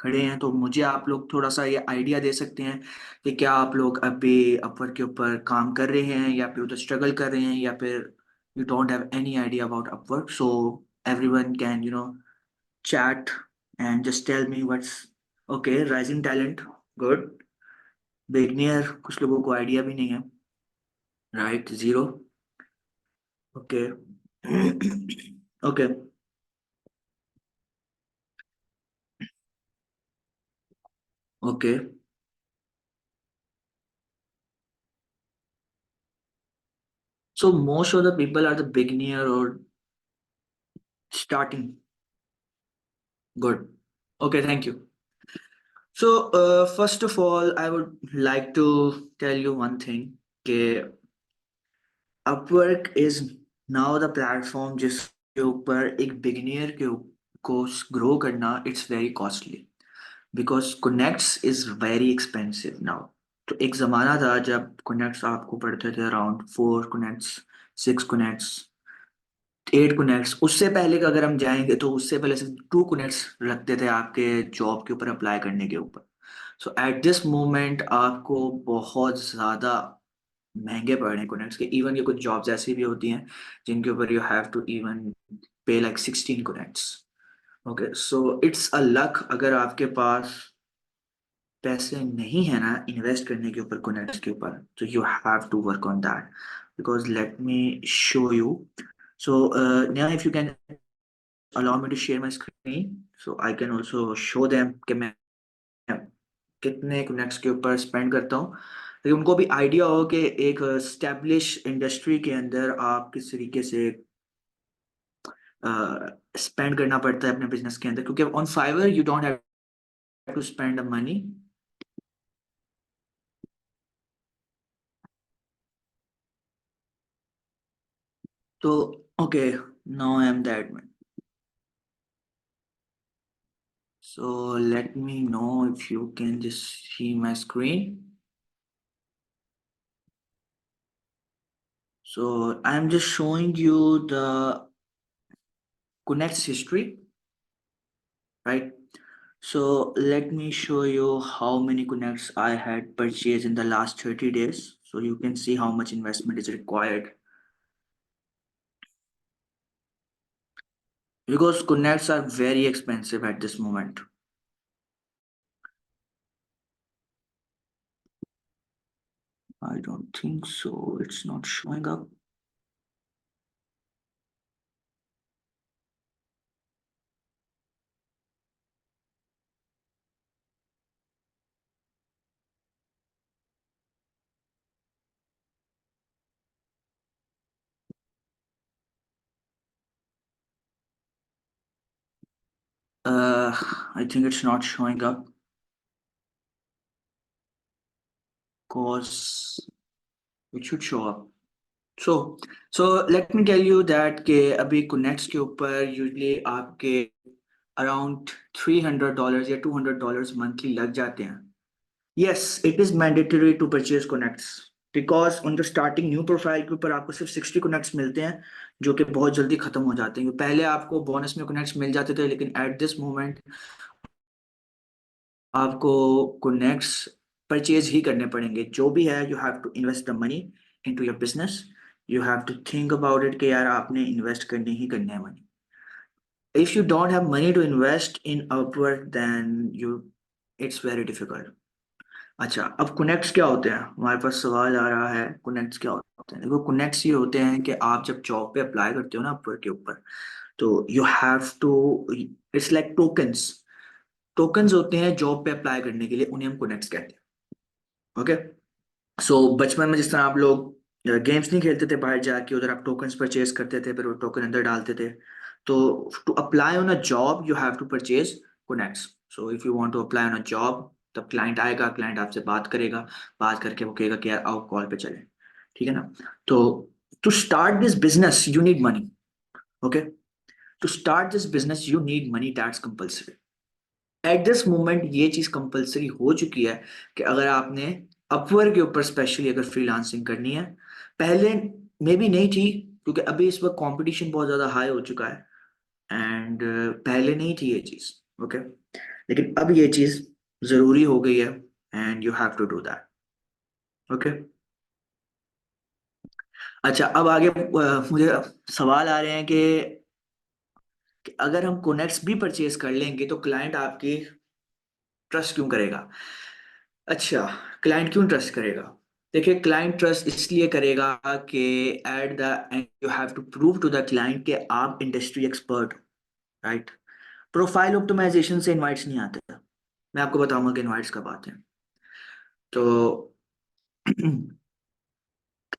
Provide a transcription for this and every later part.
खड़े हैं, तो मुझे आप लोग थोड़ा सा ये आइडिया दे सकते हैं कि क्या आप लोग अभी अपवर्क के ऊपर काम कर रहे हैं या फिर उधर स्ट्रगल कर रहे हैं, या फिर you don't have any idea about Upwork, so everyone can chat and just tell me what's okay. Rising talent, good. Beginner, कुछ लोगों को आइडिया भी नहीं है, right, zero, okay. Okay, okay. So most of the people are the beginner or starting. Good. Okay, thank you. So first of all, I would like to tell you one thing. कि Upwork is now the platform जिसके ऊपर एक beginner को grow करना it's very costly because Connects is very expensive now. तो एक जमाना था जब Connects आपको पड़ते थे अराउंड 4 Connects, 6 Connects, 8 Connects। उससे पहले का अगर हम जाएंगे तो उससे पहले सिर्फ 2 Connects लगते थे आपके जॉब के ऊपर अप्लाई करने के ऊपर। सो एट दिस मोमेंट आपको बहुत ज़्यादा महंगे पड़ रहे हैं Connects के। इवन ये कुछ जॉब्स ऐसी भी होती हैं जिनके ऊपर यू हैव टू इवन पे like 16 Connects। Okay, so it's a luck अगर आपके पास पैसे नहीं है ना इन्वेस्ट करने के ऊपर Connects के ऊपर, तो you have to work on that because let me show you. So now if you can allow me to share my screen so I can also show them कि मैं कितने Connects के ऊपर स्पेंड करता हूँ, ताकि उनको भी आइडिया हो कि एक स्टैब्लिश इंडस्ट्री के अंदर आप किस तरीके से स्पेंड करना पड़ता है अपने बिजनेस के अंदर, क्योंकि on Fiverr you don't have to spend money. तो okay, now I am that. So let me know if you can just see my screen. So I'm just showing you the Connects history, right? So let me show you how many Connects I had purchased in the last 30 days. So you can see how much investment is required. Because Connects are very expensive at this moment. I don't think so. It's not showing up. I think it's not showing up because it should show up. So, so let me tell you that कि अभी Connects के ऊपर usually आपके around $300 या $200 monthly लग जाते हैं। Yes, it is mandatory to purchase Connects because on the starting new profile के ऊपर आपको सिर्फ 60 Connects मिलते हैं, जो कि बहुत जल्दी खत्म हो जाते हैं। पहले आपको बोनस में Connects मिल जाते थे, लेकिन at this moment आपको Connects परचेज ही करने पड़ेंगे। जो भी है you have to invest the money into your business. You have to think about it कि यार आपने इन्वेस्ट करने ही करने हैं money. If you don't have money to invest in Upwork then you it's very difficult. अच्छा, अब Connects क्या होते हैं? हमारे पास सवाल आ रहा है, Connects क्या होते हैं? देखो, Connects ये होते हैं कि आप जब जॉब पे अप्लाई करते हो ना अपवर्क के ऊपर, तो you have to, it's like tokens. Tokens होते हैं जॉब पे अप्लाई करने के लिए, उन्हें हम Connects कहते हैं। ओके, सो बचपन में जिस तरह आप लोग गेम्स नहीं खेलते थे बाहर जाके, उधर आप टोकन्स परचेज करते थे, फिर वो टोकन अंदर डालते थे। तो to apply on a job you have to purchase Connects। So if you want to apply on a job, तब क्लाइंट आएगा, क्लाइंट आपसे बात करेगा, बात करके वो कहेगा कि यार आओ कॉल पे चले, ठीक है ना? तो to start this business you need money. Okay, to start this business you need money, that's compulsory. At this moment ये चीज कंपलसरी हो चुकी है कि अगर आपने अपवर्क के ऊपर स्पेशली अगर फ्रीलांसिंग करनी है, पहले मे बी नहीं थी, क्योंकि अभी इस वक्त कंपटीशन बहुत ज्यादा हाई हो चुका है, एंड पहले नहीं थी ये चीज। ओके, लेकिन अब ये चीज जरूरी हो गई है and you have to do that. Okay. अच्छा, अब आगे मुझे सवाल आ रहे हैं कि अगर हम कोनेक्ट्स भी परचेज कर लेंगे तो क्लाइंट आपकी ट्रस्ट क्यों करेगा? अच्छा, क्लाइंट क्यों ट्रस्ट करेगा? देखिए, क्लाइंट ट्रस्ट इसलिए करेगा कि at the end you have to prove to the client कि आप इंडस्ट्री एक्सपर्ट हो, राइट? प्रोफाइल ऑप्टिमाइजेशन से इनवाइट्स नहीं आते। मैं आपको बताऊंगा कि इनवाइट्स कब आते हैं। तो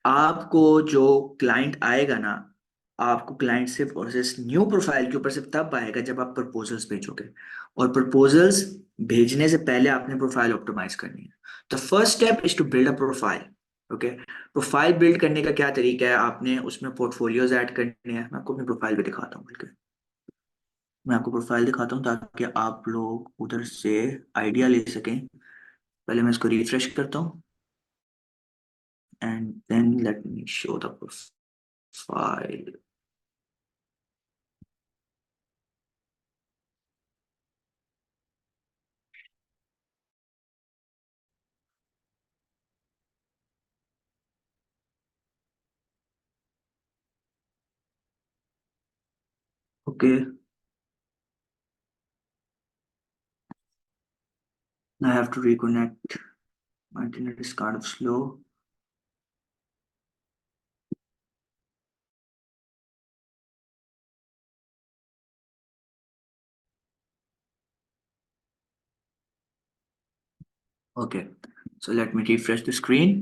आपको जो क्लाइंट आएगा ना, आपको क्लाइंट से प्रोसेस न्यू प्रोफाइल के ऊपर सिर्फ तब आएगा जब आप प्रपोजल्स भेजोगे। और प्रपोजल्स भेजने से पहले आपने प्रोफाइल ऑप्टिमाइज करनी है। The first step is to build a profile. Okay. Profile build करने का क्या तरीका है? आपने उसमें पोर्टफोलियोज ऐड करने हैं। मैं आपको अपनी प्रोफाइल भी दिखाता हूँ, बल्कि मैं आपको प्रोफाइल दिखाता हूँ ताकि आप लोग उधर से आइडिया ले सकें। पहले मैं इसको रिफ्रेश करता हूँ and then let me show the profile. Okay, I have to reconnect. My internet is kind of slow. Okay, so let me refresh the screen.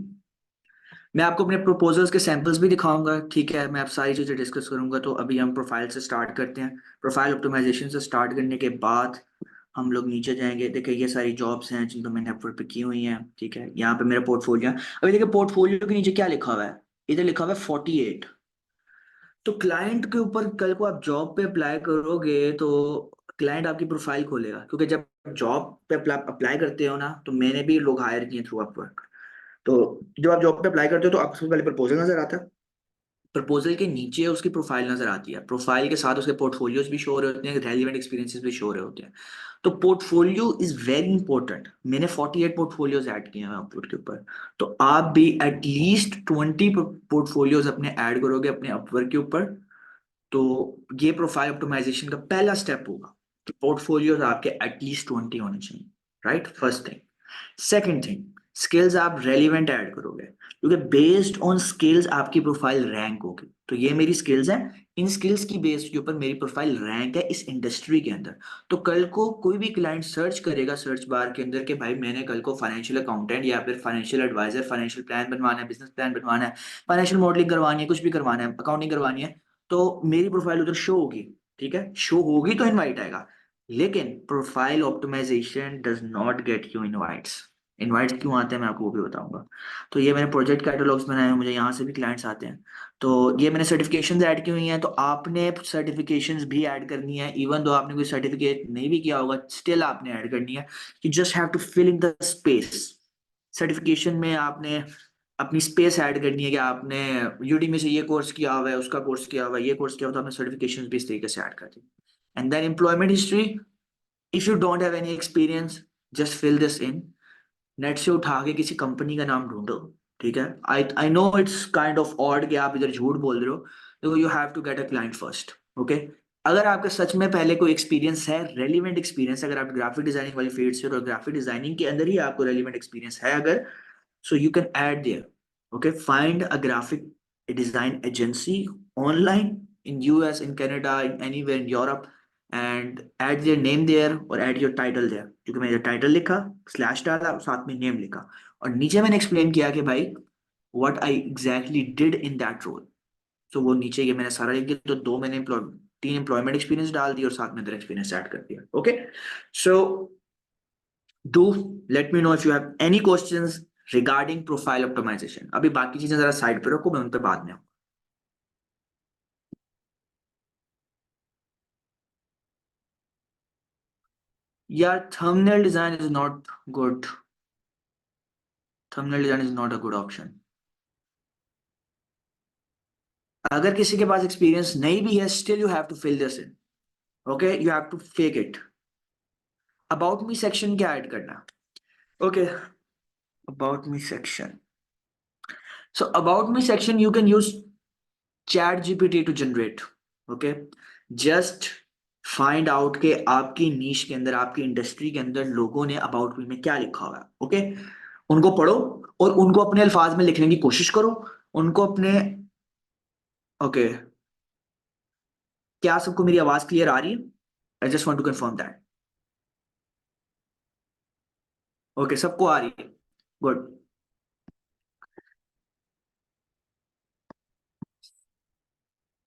मैं आपको अपने प्रपोजल्स के सैंपल्स भी दिखाऊंगा, ठीक है? मैं आप सारी चीजें डिस्कस करूंगा। तो अभी हम प्रोफाइल से स्टार्ट करते हैं। प्रोफाइल ऑप्टिमाइजेशन से स्टार्ट करने के बाद हम लोग नीचे जाएंगे। देखिए, ये सारी जॉब्स हैं जिनको मैंने अपवर्क पे की हुई हैं, ठीक है? यहाँ पे मेरा पोर्टफोलियो है। अभी देखिए, पोर्टफोलियो के नीचे क्या लिखा हुआ है? इधर लिखा हुआ है 48। तो क्लाइंट के ऊपर कल को आप जॉब पे अप्लाई करोगे तो क्लाइंट आपकी प्रोफाइल खोलेगा, क्योंकि जब जॉब पे अप्लाई करते हो ना, तो मैंने भी लोग हायर किए थ्रू अपवर्क। तो जब आप जॉब पे अप्लाई करते हो तो आपको सबसे पहले प्रपोजल नजर आता है। प्रपोजल के नीचे उसकी प्रोफाइल नजर आती है। प्रोफाइल के साथ उसके पोर्टफोलियोज भी शो हो रहे होते हैं, रेलिवेंट एक्सपीरियंसेस भी शो हो रहे होते हैं। तो पोर्टफोलियो इज वेरी इंपॉर्टेंट। मैंने 48 पोर्टफोलियोज ऐड किए हैं अपवर्क के ऊपर। तो आप भी एटलीस्ट 20 पोर्टफोलियोज अपने ऐड करोगे अपने अपवर्क के ऊपर। तो ये प्रोफाइल ऑप्टिमाइजेशन का पहला स्टेप होगा कि पोर्टफोलियोज आपके एटलीस्ट 20 होने चाहिए, right? First thing. Second thing, skills आप रेलिवेंट ऐड करोगे, क्योंकि बेस्ड ऑन स्किल्स आपकी प्रोफाइल रैंक होगी। तो ये मेरी स्किल्स हैं, इन स्किल्स की बेस के ऊपर मेरी प्रोफाइल रैंक है इस इंडस्ट्री के अंदर। तो कल को कोई भी क्लाइंट सर्च करेगा सर्च बार के अंदर कि भाई मैंने कल को फाइनेंशियल अकाउंटेंट या फिर फाइनेंशियल एडवाइजर, फाइनेंशियल प्लान बनवाना है, बिजनेस प्लान बनवाना है, फाइनेंशियल मॉडलिंग करवानी है, कुछ भी करवाना है, अकाउंटिंग करवानी है, तो मेरी प्रोफाइल उधर शो होगी। ठीक है, शो होगी तो इनवाइट आएगा। लेकिन profile optimization does not get you invites. Invites क्यों आते हैं मैं आपको वो भी बताऊंगा। तो ये मैंने प्रोजेक्ट कैटलॉग्स बनाए हैं, मुझे यहाँ से भी क्लाइंट्स आते हैं। तो ये मैंने सर्टिफिकेशंस ऐड की हुई हैं, तो आपने सर्टिफिकेशंस भी ऐड करनी है। इवन दो आपने कोई सर्टिफिकेट नहीं भी किया होगा, स्टिल आपने ऐड करनी है। You just have to fill in the space. Certification में आपने अपनी स्पेस ऐड करनी है कि आपने यूडीमी से ये कोर्स किया हुआ है, उसका कोर्स किया हुआ है, ये कोर्स किया हुआ, तो आपने सर्टिफिकेशन भी इस तरीके से ऐड कर दी। And then employment history, if you don't have any experience, just fill this in. Net से उठा के किसी कंपनी का नाम ढूंढो, ठीक है? I I know it's kind of odd कि आप इधर झूठ बोल रहे हो, तो you have to get a client first. Okay. अगर आपका सच में पहले कोई एक्सपीरियंस है, रेलिवेंट एक्सपीरियंस, अगर आप ग्राफिक डिजाइनिंग वाली फील्ड से हो और ग्राफिक डिजाइनिंग के अंदर ही आपको रेलिवेंट एक्सपीरियंस है अगर, so you can add there. Okay, find a graphic design agency online in US, in Canada, in anywhere in Europe, and add their name there or add your title there. क्योंकि मैंने title लिखा, slash डाला और साथ में name लिखा, और नीचे मैंने एक्सप्लेन किया कि भाई what I exactly did in that role. So वो नीचे ये मैंने सारा लिख दिया। तो दो मैंने तीन एम्प्लॉयमेंट एक्सपीरियंस डाल दिया और साथ में अदर एक्सपीरियंस ऐड कर दिया। Okay. So do let me know if you have any questions regarding profile optimization। अभी बाकी चीजें जरा साइड पे रखो, मैं उन पे बाद में आऊँ। यार, thumbnail design is not good. Thumbnail design is not a good option. अगर किसी के पास एक्सपीरियंस नहीं भी है, still you have to fill this in. Okay, you have to fake it. About me section क्या ऐड करना? Okay, about me section. So about me section you can use chat GPT to generate. Okay, just find out के आपकी नीश के अंदर, आपकी industry के अंदर लोगों ने अबाउट मी में क्या लिखा हुआ है. ओके, उनको पढ़ो और उनको अपने अल्फाज में लिखने की कोशिश करो. उनको अपने. ओके, क्या सबको मेरी आवाज क्लियर आ रही है? I just want to confirm that. Okay, सबको आ रही है. Good.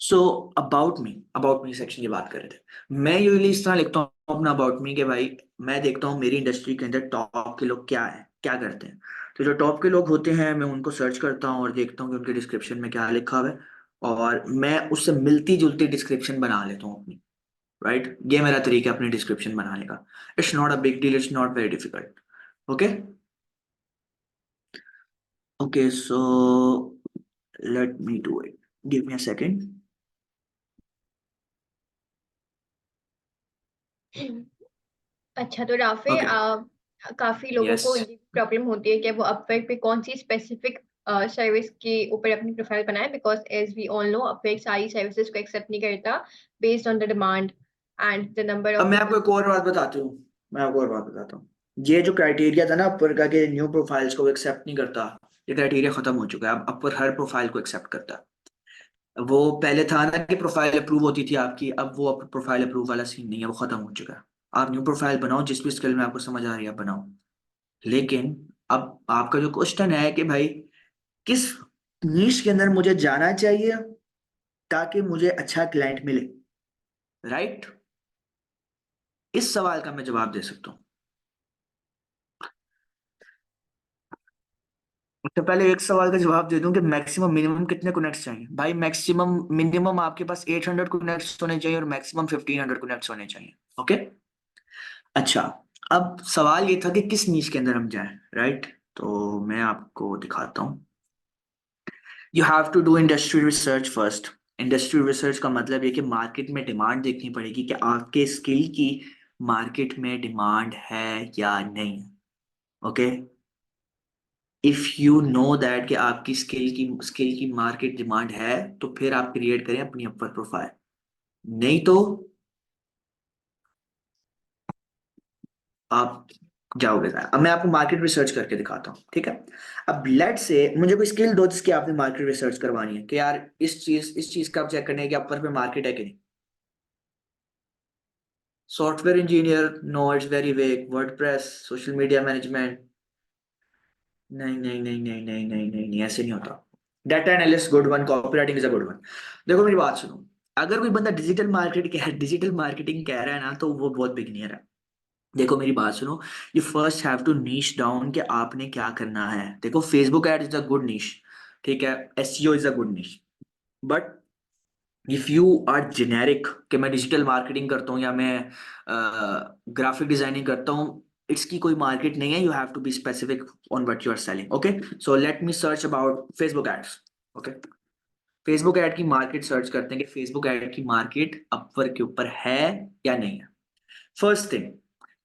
So about me section की बात कर रहे थे. मैं यूजली इस तरह लिखता हूँ अपना अबाउट मी के भाई, मैं देखता हूँ मेरी इंडस्ट्री के अंदर टॉप के लोग क्या है, क्या करते हैं. तो जो टॉप के लोग होते हैं मैं उनको सर्च करता हूँ और देखता हूँ कि उनके डिस्क्रिप्शन में क्या लिखा हुआ है, और मैं उससे मिलती जुलती डिस्क्रिप्शन बना लेता हूँ अपनी. राइट, ये मेरा तरीका है अपनी डिस्क्रिप्शन बनाने का. It's not a big deal, it's not very difficult. Okay. Okay, so let me do it. Give me a second. अच्छा, तो राफे ओके. काफी लोगों यस. को ये प्रॉब्लम होती है कि वो अपवर्क पे कौन सी स्पेसिफिक सर्विस के ऊपर अपनी प्रोफाइल बनाए, because as we all know Upwork सारी सर्विसेज को एक्सेप्ट नहीं करता based on the demand and the number अब ऑफ मैं पीपल. आपको एक और बात बताती हूँ. मैं आपको और बात बताता हूँ. ये जो क्राइटेरिया था ना अपर का कि न्यू प्रोफाइल्स को एक्सेप्ट नहीं करता, ये क्राइटेरिया खत्म हो चुका है. अब अपर हर प्रोफाइल को एक्सेप्ट करता है. वो पहले था ना कि प्रोफाइल अप्रूव होती थी आपकी, अब वो प्रोफाइल अप्रूव वाला सीन नहीं है, वो खत्म हो चुका है. आप न्यू प्रोफाइल बनाओ, जिस भी स्किल में आपको समझ आ रही है आप बनाओ. लेकिन अब आपका जो क्वेश्चन है कि भाई किस नीश के अंदर मुझे जाना चाहिए ताकि मुझे अच्छा क्लाइंट मिले, राइट? इस सवाल का मैं जवाब दे सकता हूँ. तो पहले एक सवाल का जवाब दे दूं कि मैक्सिमम मिनिमम कितने कनेक्ट्स चाहिए. भाई मैक्सिमम मिनिमम आपके पास 800 कनेक्ट्स होने चाहिए और मैक्सिमम 1500 कनेक्ट्स होने चाहिए. ओके. अच्छा, अब सवाल ये था कि किस नीच के अंदर हम जाएं, राइट? तो मैं आपको दिखाता हूँ. You have to do industry research first. Industry research का मतलब ये कि मार्केट में डिमांड देखनी पड़ेगी कि आपके स्किल की मार्केट में डिमांड है या नहीं. Okay. If you know that कि आपकी स्किल की मार्केट डिमांड है, तो फिर आप क्रिएट करें अपनी अपर प्रोफाइल. नहीं तो आप जाओगे ज़ाया. अब मैं आपको मार्केट रिसर्च करके दिखाता हूँ, ठीक है? अब लेट से मुझे कोई स्किल दो जिसकी आपने मार्केट रिसर्च करवानी है कि यार इस चीज का आप चेक करने की अपर पे मार्केट है कि नहीं. Software engineer, no, it's very vague. WordPress, social media management, नहीं नहीं नहीं नहीं नहीं नहीं नहीं नहीं, ऐसे नहीं होता. Data analyst good one, copywriting is a good one. देखो मेरी बात सुनो. अगर कोई बंदा डिजिटल मार्केटिंग कह रहा है ना, तो वो बहुत बिगिनियर है. देखो मेरी बात सुनो. You first have to niche down कि आपने क्या करना है. देखो Facebook ad is a good niche, ठीक है, SEO is a good niche. But if you are generic कि मैं डिजिटल मार्केटिंग करता हूँ या मैं ग्राफिक डिजाइनिंग करता हूँ, इसकी कोई मार्केट नहीं है. You have to be specific on what you are selling. Okay, so let me search about Facebook ads. Okay, Facebook ad की मार्केट सर्च करते हैं कि फेसबुक ऐड की मार्केट अपवर्क के ऊपर है या नहीं है. First thing,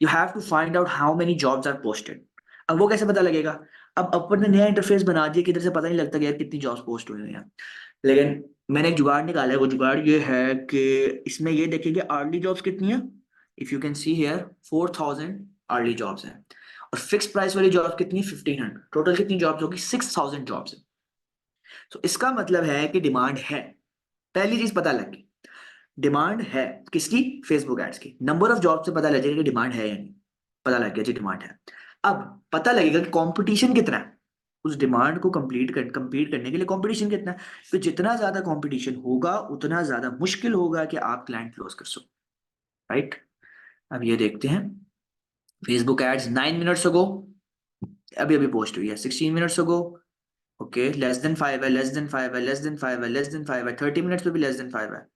you have to find out how many jobs are posted. अब वो कैसे पता लगेगा? अब अपवर्क ने नया इंटरफेस बना दिया, किधर से पता नहीं लगता कि यार कितनी जॉब्स पोस्ट हुई हैं. लेकिन मैंने एक जुगाड़ निकाला है. वो जुगाड़ ये है कि इसमें ये देखेंगे अर्ली जॉब्स कितनी है. If you can see here 4000 early jobs हैं. और फिक्स प्राइस वाली जॉब्स कितनी है? 1500. टोटल कितनी जॉब्स होगी? 6000 जॉब्स है. तो इसका मतलब है कि डिमांड है. पहली चीज पता लग गई, डिमांड है. किसकी? फेसबुक एड्स की. नंबर ऑफ जॉब से पता लग जाएगा कि डिमांड है या नहीं. पता लग गया जी डिमांड है. अब पता लगेगा कि कंपटीशन कितना है. उस डिमांड को कंप्लीट करने के लिए कंपटीशन कितना है. तो जितना ज्यादा कंपटीशन होगा उतना ज्यादा मुश्किल होगा कि आप क्लाइंट क्लोज कर सको. राइट. अब ये देखते हैं. फेसबुक एड्स 9 मिनट्स अगो अभी अभी पोस्ट हुई है. 16 minutes ago. Okay, less than 5 है, लेस देन 5 है, लेस देन 5 है, लेस देन 5 है. 30 मिनट्स पे भी लेस देन 5 है.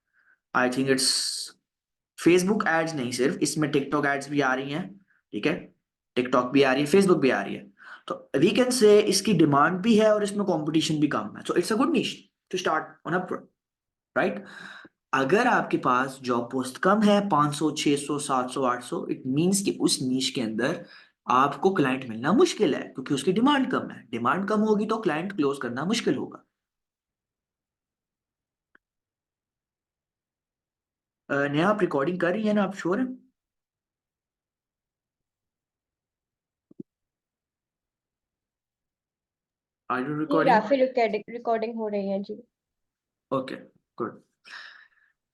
I think it's Facebook ads नहीं, सिर्फ इसमें टिकटॉक एड्स भी आ रही हैं. ठीक है, टिकटॉक भी आ रही है, फेसबुक भी आ रही है. तो वी कैन से इसकी डिमांड भी है और इसमें कंपटीशन भी कम है. So it's a good niche to start on a, right? अगर आपके पास जॉब पोस्ट कम है, 500 600 700 800, इट मींस कि उस नीश के अंदर आपको क्लाइंट मिलना मुश्किल है, क्योंकि उसकी डिमांड कम है। डिमांड कम होगी तो क्लाइंट क्लोज करना मुश्किल होगा। नेहा, आप रिकॉर्डिंग कर रही है ना? आप श्योर हैं? आर यू जी रिकॉर्डिंग? राफी रिकॉर्डिंग हो रही है जी। Okay, good.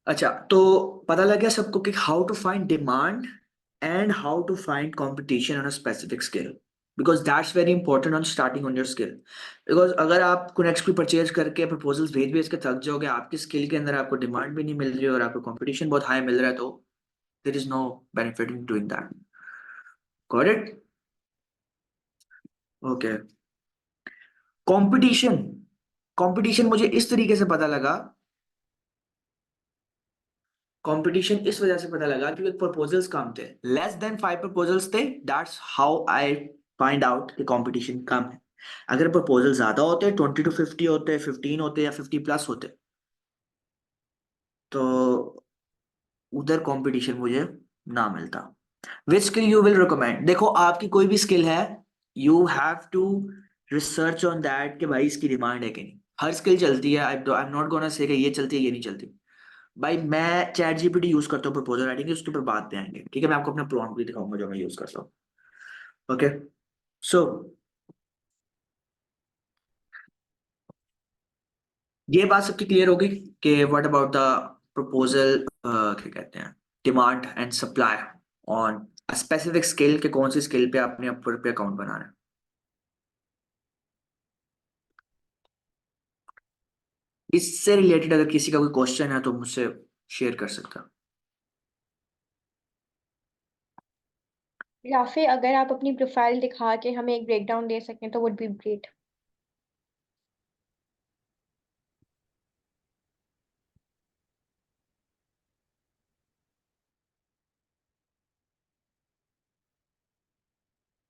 अच्छा, तो पता लग गया सबको कि how to find demand and how to find competition on a specific skill, because that's very important on starting on your skill. Because अगर आप कोनेक्स को परचेज करके प्रपोजल्स भेज भेज के थक जाओगे, आपकी स्किल के अंदर आपको डिमांड भी नहीं मिल रही और आपको कंपटीशन बहुत हाई मिल रहा है, तो there is no benefit in doing that. Got it? Okay. Competition, competition मुझे इस तरीके से पता लगा, कंपटीशन इस वजह से पता लगा क्योंकि प्रपोजल्स कम थे, लेस देन 5 प्रपोजल्स थे। That's how I find out कि कंपटीशन कम है। अगर प्रपोजल ज्यादा होते, 20 to 50 होते, 15 होते या 50+ होते, तो उधर कंपटीशन मुझे ना मिलता। Which skill you will recommend? देखो, आपकी कोई भी स्किल है, you have to research on that कि भाई इसकी डिमांड है कि नहीं। हर स्किल चलती है, I am not gonna say कि ये चलती है ये नहीं चलती। भाई मैं चैट जीपीटी यूज करता हूँ प्रपोजल राइटिंग की, उसके ऊपर बात पे आएंगे, ठीक है? मैं आपको अपना प्रॉम्प्ट भी दिखाऊंगा जो मैं यूज करता हूँ। ओके, सो ये बात सबकी क्लियर होगी कि व्हाट अबाउट द प्रपोजल, क्या कहते हैं, demand and supply on a specific skill, के कौन सी स्किल पे आपने अपवर्क पे अकाउंट बनाना है। इससे रिलेटेड अगर किसी का कोई क्वेश्चन है तो मुझसे शेयर कर सकता है। राफी अगर आप अपनी प्रोफाइल दिखा के हमें एक ब्रेकडाउन दे सकें तो वुड बी ग्रेट।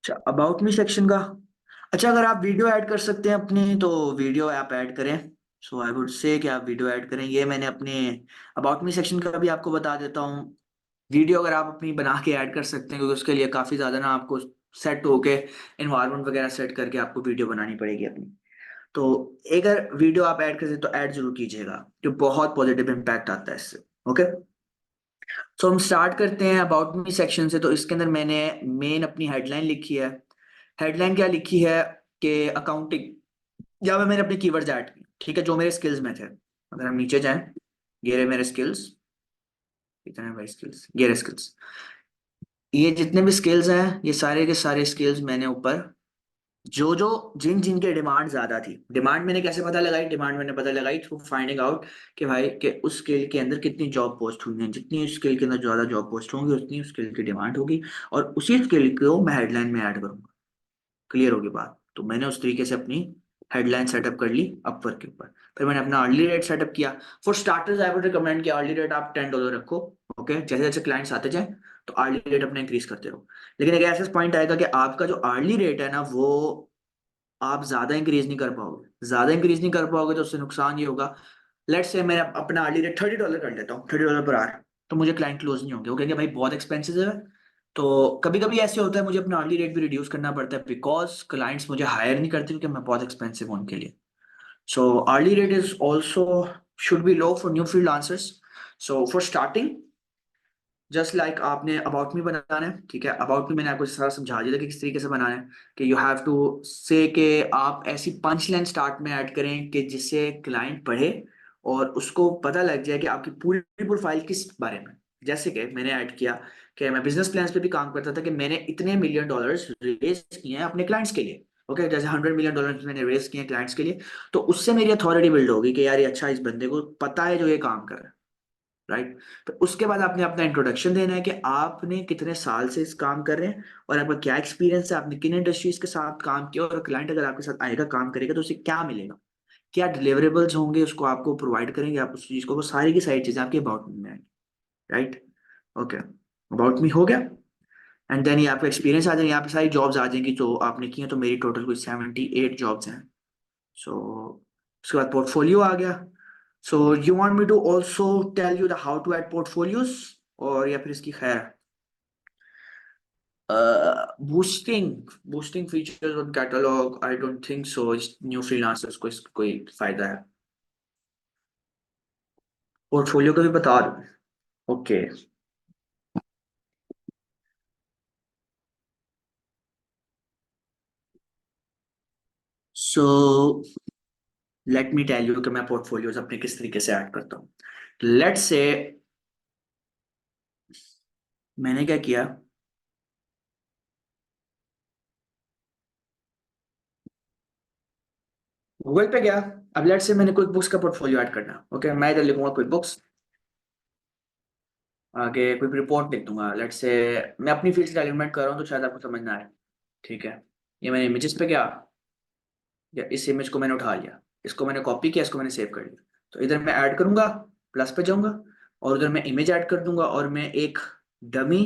अच्छा, अबाउट मी सेक्शन का, अच्छा अगर आप वीडियो ऐड कर सकते हैं अपनी तो वीडियो आप ऐड करें। सो आई वुड से कि आप वीडियो ऐड करें। ये मैंने अपने अबाउट मी सेक्शन का भी आपको बता देता हूँ। वीडियो अगर आप अपनी बना के ऐड कर सकते हैं, क्योंकि उसके लिए काफ़ी ज़्यादा ना आपको सेट होके इन्वायरमेंट वगैरह सेट करके आपको वीडियो बनानी पड़ेगी अपनी। तो अगर वीडियो आप ऐड करें तो ऐड जरूर कीजिएगा, जो बहुत पॉजिटिव इम्पैक्ट आता है इससे। ओके, तो हम स्टार्ट करते हैं अबाउट मी सेक्शन से। तो इसके अंदर मैंने मेन अपनी हेडलाइन लिखी है। हेडलाइन क्या लिखी है कि अकाउंटिंग, या मैंने अपने कीवर्ड्स ऐड की, ठीक है, जो मेरे स्किल्स में थे। अगर हम नीचे जाएं, ये रहे मेरे स्किल्स, कितने हैं भाई स्किल्स, ये रहे स्किल्स। ये जितने भी स्किल्स हैं, ये सारे के सारे स्किल्स मैंने ऊपर, जो जो जिन जिन के डिमांड ज्यादा थी। डिमांड मैंने कैसे पता लगाई? डिमांड मैंने पता लगाई थ्रू फाइंडिंग आउट कि भाई कि उस स्किल के अंदर कितनी जॉब पोस्ट हुई हैं। जितनी स्किल के अंदर ज्यादा जॉब पोस्ट होंगी उतनी उस स्किल की डिमांड होगी, और उसी स्किल को मैं हेडलाइन में ऐड करूंगा। क्लियर होगी बात? तो मैंने उस तरीके से अपनी हेडलाइन सेटअप कर ली अपवर्क के ऊपर। फिर मैंने अपना अर्ली रेट सेटअप किया। For starters I would recommend कि अर्ली रेट आप $10 रखो। ओके, जैसे जैसे क्लाइंट्स आते जाए तो अर्ली रेट अपना इंक्रीज करते रहो। लेकिन एक ऐसा पॉइंट आएगा कि आपका जो अर्ली रेट है ना, वो आप ज्यादा इंक्रीज नहीं कर पाओगे। ज्यादा इंक्रीज नहीं कर पाओगे तो उससे नुकसान ये होगा, लेट्स से मैं अपना अर्ली रेट $30 कर लेता हूँ, $30 पर आवर, तो मुझे क्लाइंट क्लोज नहीं होंगे, वो कहेंगे भाई बहुत एक्सपेंसिव है। तो कभी कभी ऐसे होता है मुझे अपना अर्ली रेट भी रिड्यूस करना पड़ता है, बिकॉज क्लाइंट्स मुझे हायर नहीं करते क्योंकि मैं बहुत एक्सपेंसिव हूँ उनके लिए। So early rate is also should be low for new freelancers. So for starting, just like आपने अबाउट मी बनाना है, ठीक है? अबाउट मी मैंने आपको सारा समझा दिया था कि किस तरीके से बनाना है। कि यू हैव टू से कि आप ऐसी पंच लाइन स्टार्ट में ऐड करें कि जिससे क्लाइंट पढ़े और उसको पता लग जाए कि आपकी पूरी प्रोफाइल किस बारे में। जैसे कि मैंने ऐड किया कि मैं बिजनेस प्लान्स पे भी काम करता था, कि मैंने इतने $1 million रेज किए हैं अपने क्लाइंट्स के लिए। ओके, जैसे $100 million मैंने रेज किए हैं क्लाइंट्स के लिए। तो उससे मेरी अथॉरिटी बिल्ड होगी कि यार ये अच्छा, इस बंदे को पता है जो ये काम कर रहा है। राइट? तो उसके बाद आपने अपना इंट्रोडक्शन देना है कि आपने कितने साल से इस काम कर रहे हैं और आपका क्या एक्सपीरियंस है, आपने किन इंडस्ट्रीज के साथ काम किया, और क्लाइंट अगर आपके साथ आएगा काम करेगा तो उसे क्या मिलेगा, क्या डिलीवरेबल्स होंगे उसको आपको प्रोवाइड करेंगे आप उस चीज को, वो सारी की सारी चीजें आपकी अबाउट मी में आएंगी। राइट? ओके, अबाउट मी हो गया। एंड देन ये आपका एक्सपीरियंस आ जाएगा, यहाँ पे सारी जॉब्स आ जाएंगी जो आपने की हैं। तो मेरी टोटल कोई 78 जॉब्स हैं। सो उसके बाद पोर्टफोलियो आ गया। So you want me to also tell you the how to add portfolios, और या फिर इसकी खैर boosting features on catalog? I don't think so new freelancers को इसका कोई फायदा है। पोर्टफोलियो का भी बता दो। Okay, so let me tell you कि मैं पोर्टफोलियोज अपने किस तरीके से ऐड करता हूँ। लेट्स से मैंने क्या किया, गूगल पे गया। अब लेट्स से मैंने क्विक बुक्स का पोर्टफोलियो ऐड करना। ओके, मैं इधर लिखूंगा क्विक बुक्स, आगे क्विक रिपोर्ट लिख दूंगा। लेट्स से मैं अपनी फील्ड से एलिमेंट कर रहा हूँ तो शायद आपको समझ ना आए। ठीक है, ये मैंने इमेजेस पे गया, या इस इमेज को मैंने उठा लिया, इसको मैंने कॉपी किया, इसको मैंने सेव कर लिया। तो इधर मैं ऐड करूंगा, प्लस पे जाऊंगा, और उधर मैं इमेज ऐड कर दूंगा, और मैं एक डमी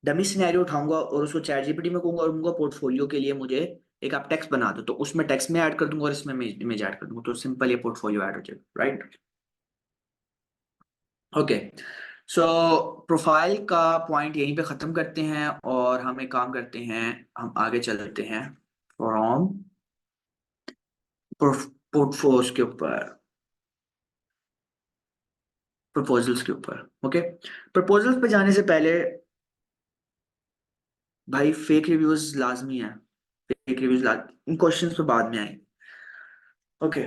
डमी सिनेरियो उठाऊंगा और उसको चैट जीपीटी में कहूंगा और उनका पोर्टफोलियो के लिए मुझे एक आप टेक्स्ट बना दो। तो उसमें टेक्स्ट में ऐड कर दूंगा और इसमें इमेज ऐड कर दूंगा, तो सिंपल ये पोर्टफोलियो ऐड हो जाएगा, राइट? ओके, सो प्रोफाइल का पॉइंट यहीं पे खत्म करते हैं, और हम एक काम करते हैं, हम आगे चलते हैं फ्रॉम पोर्टफोलियोज के ऊपर, प्रपोजल्स के ऊपर। ओके, प्रपोजल्स पे जाने से पहले भाई फेक रिव्यूज लाजमी है। फेक रिव्यूज इन क्वेश्चंस पे बाद में आए। ओके,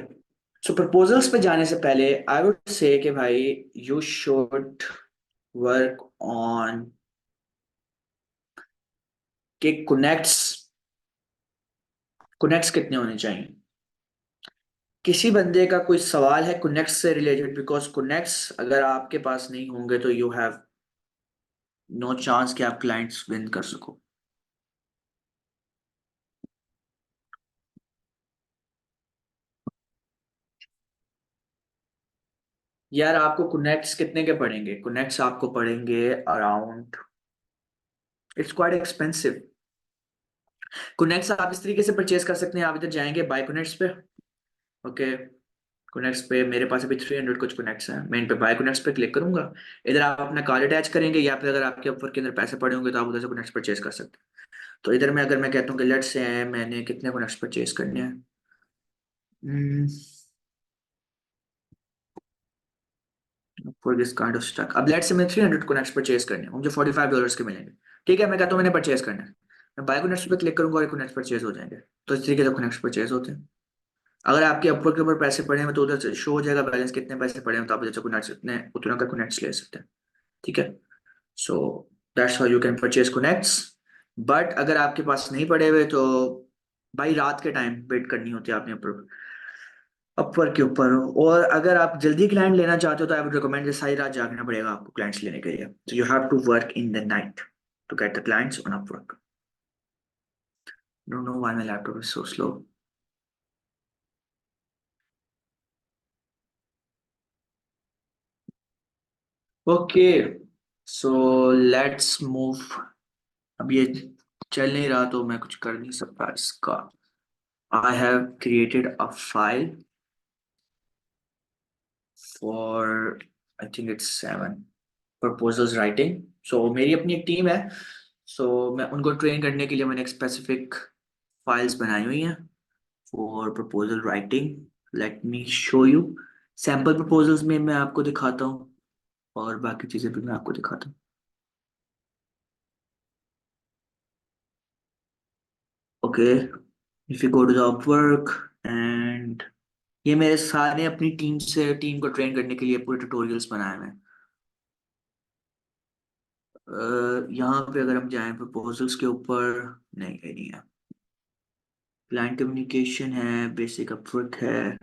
सो प्रपोजल्स पे जाने से पहले आई वुड से कि भाई यू शुड वर्क ऑन के कनेक्ट्स कितने होने चाहिए। किसी बंदे का कोई सवाल है कनेक्ट्स से रिलेटेड, बिकॉज कनेक्ट्स अगर आपके पास नहीं होंगे तो यू हैव नो चांस कि आप क्लाइंट्स विन कर सको। यार आपको कनेक्ट्स कितने के पड़ेंगे? कनेक्ट्स आपको पड़ेंगे around, it's quite expensive. Connects आप इस तरीके से परचेज कर सकते हैं, आप इधर जाएंगे बाय कनेक्ट्स पे। ओके, कनेक्ट्स पे मेरे पास अभी 300 कुछ कनेक्ट्स हैं, मैं इन पे बाय कनेक्ट्स पे क्लिक करूंगा। इधर आप अपना कार्ड अटैच करेंगे, या फिर अगर आपके अपवर्क के अंदर पैसे पड़े होंगे तो आप उधर से कनेक्ट्स परचेज कर सकते हैं। तो इधर मैं अगर मैं कहता हूँ कि लेट्स से मैंने कितने कनेक्ट्स परचेज करने हैं, for this kind of stock. अब लेट्स से मैं 300 कनेक्ट्स परचेज करने हैं, मुझे $45 के मिलेंगे। ठीक है, मैं कहता हूँ मैंने परचेज करना है, मैं बाय कनेक्ट्स पे क्लिक करूंगा और कनेक्ट्स परचेज हो जाएंगे। तो इस तरीके से कनेक्ट्स परचेज होते हैं। अगर आपके अपवर्क के ऊपर पैसे पड़े हैं तो उधर से शो हो जाएगा बैलेंस, कितने पैसे पड़े हैं, तो आप उधर से कनेक्ट्स इतने उतना का कनेक्ट्स ले सकते हैं। ठीक है, so that's how you can purchase connects. But अगर आपके पास नहीं पड़े हुए तो भाई रात के टाइम वेट करनी होती है आपने अपवर्क के ऊपर। और अगर आप जल्दी क्लाइंट लेना चाहते हो तो आई वुड रिकमेंड, सारी रात जागना पड़ेगा आपको क्लाइंट्स लेने के लिए। So you have to work in the night to get the clients on Upwork. Don't know why my laptop is so slow. Okay, so let's move. अब ये चल नहीं रहा तो मैं कुछ कर नहीं सकता इसका। I have created a file for, I think it's 7 proposals writing. So मेरी अपनी एक टीम है, सो मैं उनको ट्रेन करने के लिए मैंने एक स्पेसिफिक फाइल्स बनाई हुई हैं for proposal writing. Late me show you. Sample proposals में मैं आपको दिखाता हूँ, और बाकी चीज़ें भी मैं आपको दिखाता हूँ। Okay, if you go to the Upwork and ये मेरे सारे अपनी टीम को ट्रेन करने के लिए पूरे ट्यूटोरियल्स बनाए हुए हैं। यहाँ पे अगर हम जाएं प्रपोजल्स के ऊपर, नहीं ये नहीं है। क्लाइंट कम्युनिकेशन है, बेसिक अपवर्क है।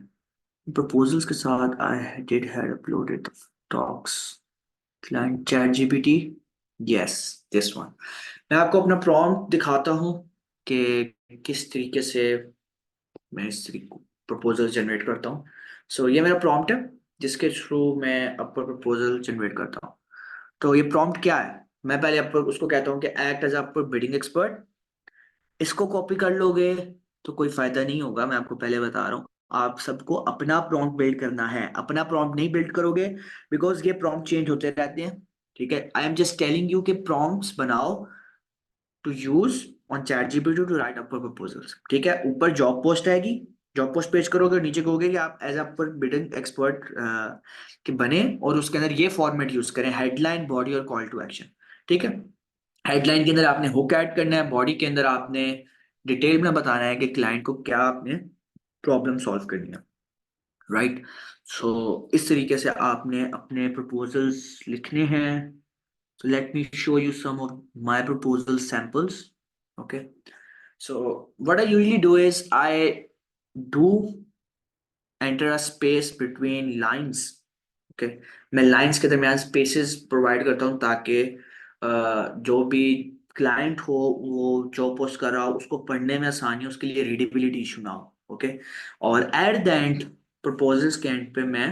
प्रपोजल्स के साथ I did had uploaded talks, client chat GPT, yes this one. मैं आपको अपना प्रॉम्प्ट दिखाता हूँ कि किस तरीके से मैं इस प्रपोजल जनरेट करता हूँ। सो ये मेरा प्रॉम्प्ट है जिसके थ्रू मैं अपर प्रपोजल जनरेट करता हूँ। तो ये प्रॉम्प्ट क्या है, मैं पहले अपर उसको कहता हूँ कि act as Upwork bidding expert. इसको कॉपी कर लोगे तो कोई फायदा नहीं होगा, मैं आपको पहले बता रहा हूँ। आप सबको अपना प्रॉम्प्ट बिल्ड करना है। अपना प्रॉम्प्ट नहीं बिल्ड करोगे बिकॉज ये प्रॉम्प्ट चेंज होते रहते हैं। ठीक है, I am just telling you कि प्रॉम्प्ट्स बनाओ to use on chat GPT to write Upwork proposals. ठीक है, ऊपर जॉब पोस्ट आएगी, जॉब पोस्ट पेज करोगे और नीचे कहोगे कि आप एज अपर बिडिंग एक्सपर्ट के बने और उसके अंदर ये फॉर्मेट यूज करें, हेडलाइन, बॉडी और कॉल टू एक्शन। ठीक है, हेडलाइन के अंदर आपने हुक ऐड करना है, बॉडी के अंदर आपने डिटेल में बताना है कि क्लाइंट को क्या आपने प्रॉब्लम सॉल्व करनी है। राइट, सो इस तरीके से आपने अपने प्रपोजल्स लिखने हैं। So let me show you some of my proposal samples. Okay. So what I usually do is I do enter a space between lines. Okay. मैं lines के दरमियान spaces provide करता हूँ ताकि जो भी client हो वो जो पोस्ट कर रहा हो उसको पढ़ने में आसानी हो, उसके लिए रीडेबिलिटी इशू ना हो। ओके, और एट द एंड प्रपोजल्स के एंड पे मैं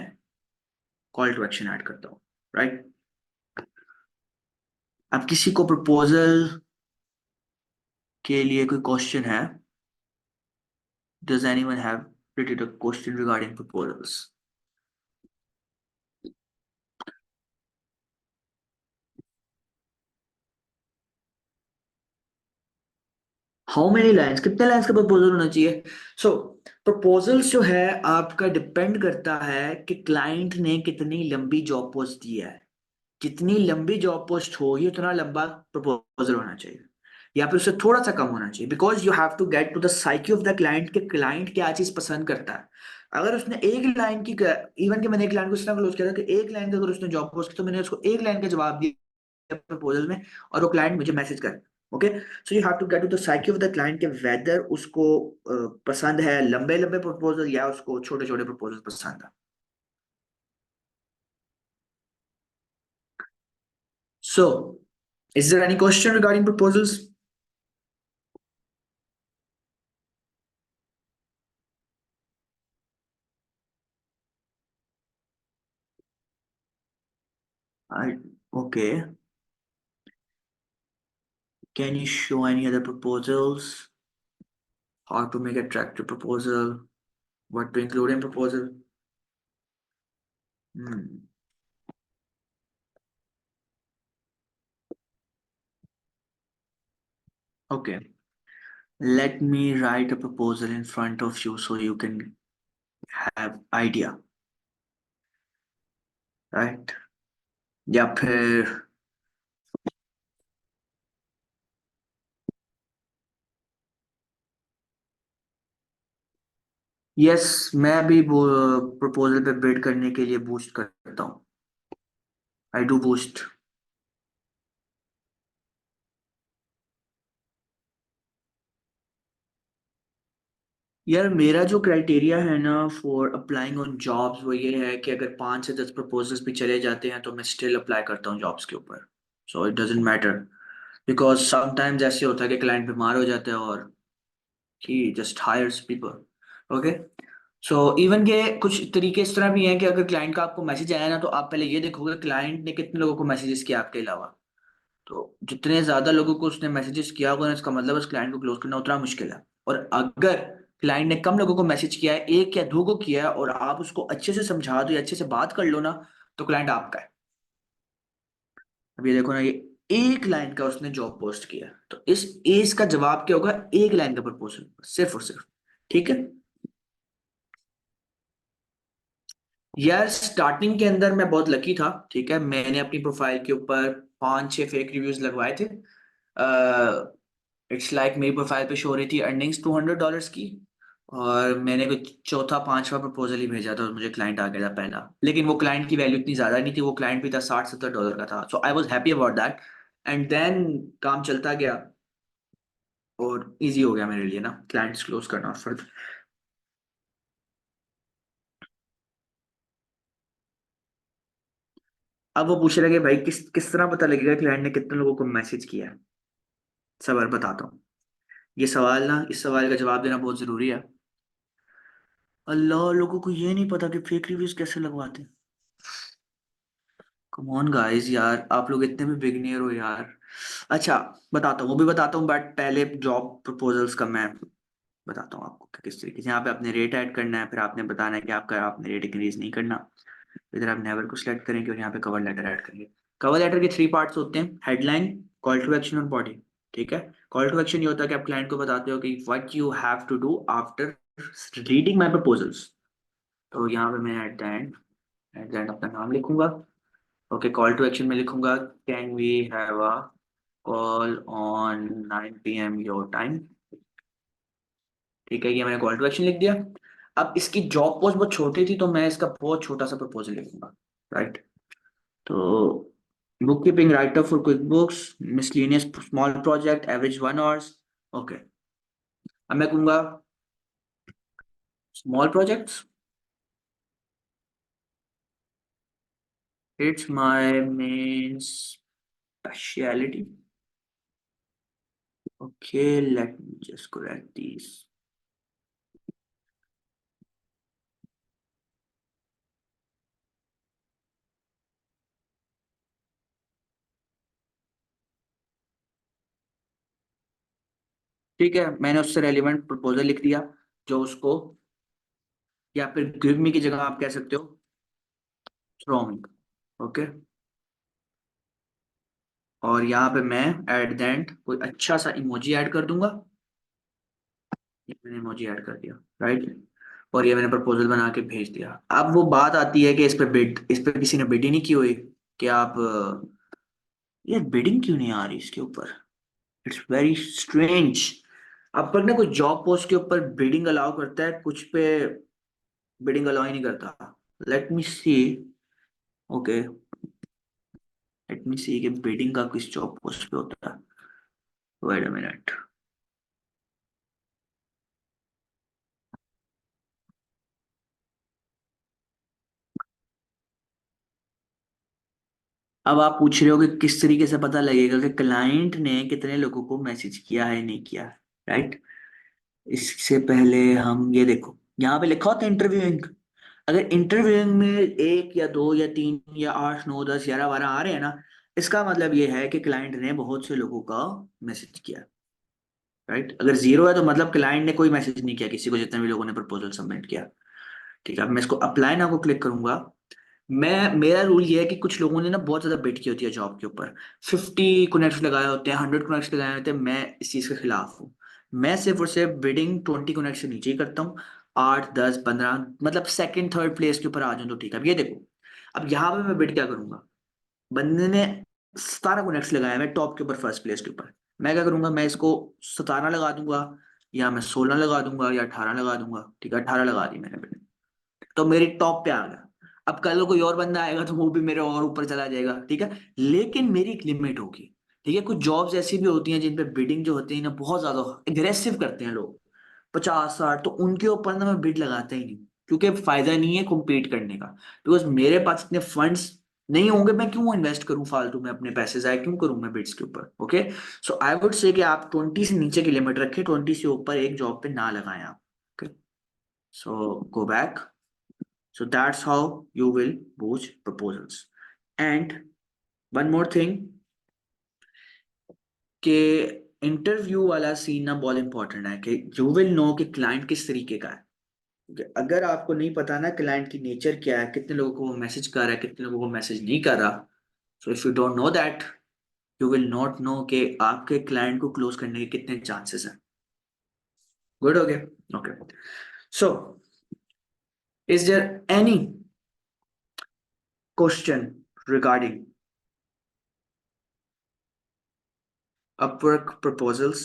कॉल टू एक्शन ऐड करता हूँ। राइट, अब किसी को प्रपोजल के लिए कोई क्वेश्चन है? Does anyone have related a question regarding proposals? How many lines, कितने लाइन्स का प्रपोजल होना चाहिए? सो प्रपोजल्स जो है आपका डिपेंड करता है कि क्लाइंट ने कितनी लंबी जॉब पोस्ट दी है। जितनी लंबी जॉब पोस्ट होगी उतना लंबा प्रपोजल होना चाहिए, या फिर उससे थोड़ा सा कम होना चाहिए, because you have to get to the psyche of the client कि क्लाइंट क्या चीज पसंद करता है। अगर उसने एक लाइन की, इवन कि मैंने एक लाइन को इस तरह क्लोज किया था कि एक लाइन का अगर उसने जॉब पोस्ट की तो मैंने उसको एक लाइन का जवाब दिया प्रपोजल में और वो क्लाइंट मुझे मैसेज कर। Okay, so you have to get to the psyche of the client के वेदर उसको पसंद है लंबे लंबे प्रपोजल या उसको छोटे छोटे प्रपोजल पसंद है। So is there any question regarding proposals? I, okay. Can you show any other proposals? How to make attractive proposal? What to include in proposal? Hmm. Okay. Let me write a proposal in front of you so you can have idea, right? या फिर yes, मैं भी वो proposal पे bid करने के लिए boost करता हूँ। I do boost. यार मेरा जो क्राइटेरिया है ना फॉर अप्लाइंग ऑन जॉब्स वो ये है कि अगर 5 से 10 प्रपोजल्स भी चले जाते हैं तो मैं स्टिल अप्लाई करता हूँ जॉब्स के ऊपर। So it doesn't matter, because sometimes ऐसे होता है कि क्लाइंट बीमार हो जाता है और he just hires people. Okay, so even के कुछ तरीके इस तरह भी हैं कि अगर क्लाइंट का आपको मैसेज आया ना तो आप पहले ये देखोगे क्लाइंट ने कितने लोगों को मैसेजेस किया आपके अलावा। तो जितने ज्यादा लोगों को उसने मैसेजेस किया होगा ना इसका मतलब उस क्लाइंट को क्लोज करना उतना मुश्किल है। और अगर क्लाइंट ने कम लोगों को मैसेज किया है, एक या दो को किया है, और आप उसको अच्छे से समझा दो या अच्छे से बात कर लो ना, तो क्लाइंट आपका है। अब ये देखो ना, ये एक लाइन का उसने जॉब पोस्ट किया तो इस एज का जवाब क्या होगा? एक लाइन का प्रपोजल, सिर्फ और सिर्फ। ठीक है यार, स्टार्टिंग के अंदर मैं बहुत लकी था। ठीक है, मैंने अपनी प्रोफाइल के ऊपर 5-6 फेक रिव्यूज लगवाए थे। इट्स लाइक मेरी प्रोफाइल पे शो हो रही थी अर्निंग्स $200 की, और मैंने कुछ चौथा पांचवा प्रपोजल ही भेजा था और मुझे क्लाइंट आ गया था पहला। लेकिन वो क्लाइंट की वैल्यू इतनी ज्यादा नहीं थी, वो क्लाइंट भी था $60-70 का था। So I was happy about that. And then काम चलता गया और इजी हो गया मेरे लिए ना क्लाइंट्स क्लोज करना और फर्दर। अब वो पूछ रहे कि भाई किस किस तरह पता लगेगा क्लाइंट ने कितने लोगों को मैसेज किया है? सवाल बताता हूँ। ये सवाल ना, इस सवाल का जवाब देना बहुत जरूरी है। अल्लाह, लोगों को ये नहीं पता कि फेक रिव्यूज कैसे लगवाते हैं। कम ऑन गाइस, यार आप लोग इतने भी बिगनियर हो यार। अच्छा, बताता हूँ, वो भी बताता हूँ, बट पहले जॉब प्रपोजल्स का मैं बताता हूँ आपको कि किस तरीके से यहाँ पे आपने रेट ऐड करना है, फिर आपने बताना है कि आपका आपने रेट इंक्रीज नहीं करना। इधर आप नेवर को सिलेक्ट करेंगे और यहाँ पे कवर लेटर ऐड करेंगे। कवर लेटर के 3 पार्ट्स होते हैं, हेडलाइन, कॉल टू एक्शन और बॉडी। ठीक है, कॉल टू एक्शन ये होता है कि आप क्लाइंट को बताते हो कि what you have to do after reading my proposals. तो यहाँ पे मैं एट द एंड अपना नाम लिखूंगा। ओके, कॉल टू एक्शन में लिखूंगा can we have a call on 9 PM your time. ठीक है, ये मैंने कॉल टू एक्शन लिख दिया। अब इसकी जॉब पोस्ट बहुत छोटी थी तो मैं इसका बहुत छोटा सा प्रपोजल लिखूंगा। राइट, तो book keeping writer for quick books, miscellaneous small project, average 1 hours. Okay, अब मैं कहूंगा small projects, it's my main speciality. Okay, let me just correct this. ठीक है, मैंने उससे रेलिवेंट प्रपोजल लिख दिया जो उसको, या फिर गिव मी की जगह आप कह सकते हो थ्रो मी। ओके, और यहाँ पे मैं एट द एंड कोई अच्छा सा इमोजी ऐड कर दूंगा। ये मैंने इमोजी ऐड कर दिया। राइट, और ये मैंने प्रपोजल बना के भेज दिया। अब वो बात आती है कि इस पे किसी ने बिड ही नहीं की हुई कि आप ये बिडिंग क्यों नहीं आ रही इसके ऊपर, इट्स वेरी स्ट्रेंज। अब पर ना कोई जॉब पोस्ट के ऊपर बिडिंग अलाउ करता है, कुछ पे बिडिंग अलाउ ही नहीं करता। Let me see. Okay, let me see कि बिडिंग का किस जॉब पोस्ट पे होता है। Wait a minute. अब आप पूछ रहे हो कि किस तरीके से पता लगेगा कि क्लाइंट ने कितने लोगों को मैसेज किया है नहीं किया। राइट, इससे पहले हम ये देखो, यहाँ पे लिखा होता है इंटरव्यूइंग। अगर इंटरव्यूइंग में 1 या 2 या 3 या 8 9 10 11 12 आ रहे हैं ना, इसका मतलब ये है कि क्लाइंट ने बहुत से लोगों का मैसेज किया। राइट, अगर 0 है तो मतलब क्लाइंट ने कोई मैसेज नहीं किया किसी को, जितने भी लोगों ने प्रपोजल सबमिट किया। ठीक है, अब मैं इसको अप्लाई नाउ को क्लिक करूंगा। मैं मेरा रूल ये है कि कुछ लोगों ने ना बहुत ज्यादा बिट की होती है जॉब के ऊपर, 50 कनेक्ट लगाए होते हैं, 100 कनेक्ट लगाए होते हैं। मैं इस चीज के खिलाफ हूँ। मैं सिर्फ और सिर्फ बिडिंग 20 कनेक्ट से नीचे ही करता हूँ। 8 10 15 मतलब सेकंड थर्ड प्लेस के ऊपर आ जाऊँ तो ठीक है। अब ये देखो, अब यहाँ पे मैं बिड क्या करूंगा, बंदे ने 17 कनेक्ट लगाया है टॉप के ऊपर फर्स्ट प्लेस के ऊपर। मैं क्या करूंगा, मैं इसको 17 लगा दूंगा, या मैं 16 लगा दूंगा, या 18 लगा दूंगा। ठीक है, 18 लगा दी मैंने bid। तो मेरी टॉप पे आ गया। अब कल को कोई और बंदा आएगा तो वो भी मेरे और ऊपर चला जाएगा। ठीक है, लेकिन मेरी एक लिमिट होगी। ठीक है, कुछ जॉब्स ऐसी भी होती हैं जिन पे बिडिंग जो होती है ना बहुत ज्यादा एग्रेसिव करते हैं लोग, 50 60, तो उनके ऊपर ना मैं बिड लगाता ही नहीं, क्योंकि फायदा नहीं है कॉम्पीट करने का। बिकॉज मेरे पास इतने फंड्स नहीं होंगे, मैं क्यों इन्वेस्ट करूं फालतू में, अपने पैसे जाए क्यों करूं मैं बिड्स के ऊपर। Okay, so I would say कि आप 20 से नीचे की लिमिट रखें, 20 से ऊपर एक जॉब पे ना लगाएं आप। Okay, so go back. So that's how you will boost proposals. And one more thing कि इंटरव्यू वाला सीन ना बहुत इंपॉर्टेंट है कि यू विल नो कि क्लाइंट किस तरीके का है। क्योंकि अगर आपको नहीं पता ना क्लाइंट की नेचर क्या है, कितने लोगों को वो मैसेज कर रहा है, कितने लोगों को मैसेज नहीं कर रहा, सो if you don't know that, you will not know कि आपके क्लाइंट को क्लोज करने के कितने चांसेस हैं। गुड हो गया। Okay, so is there any question regarding Upwork proposals?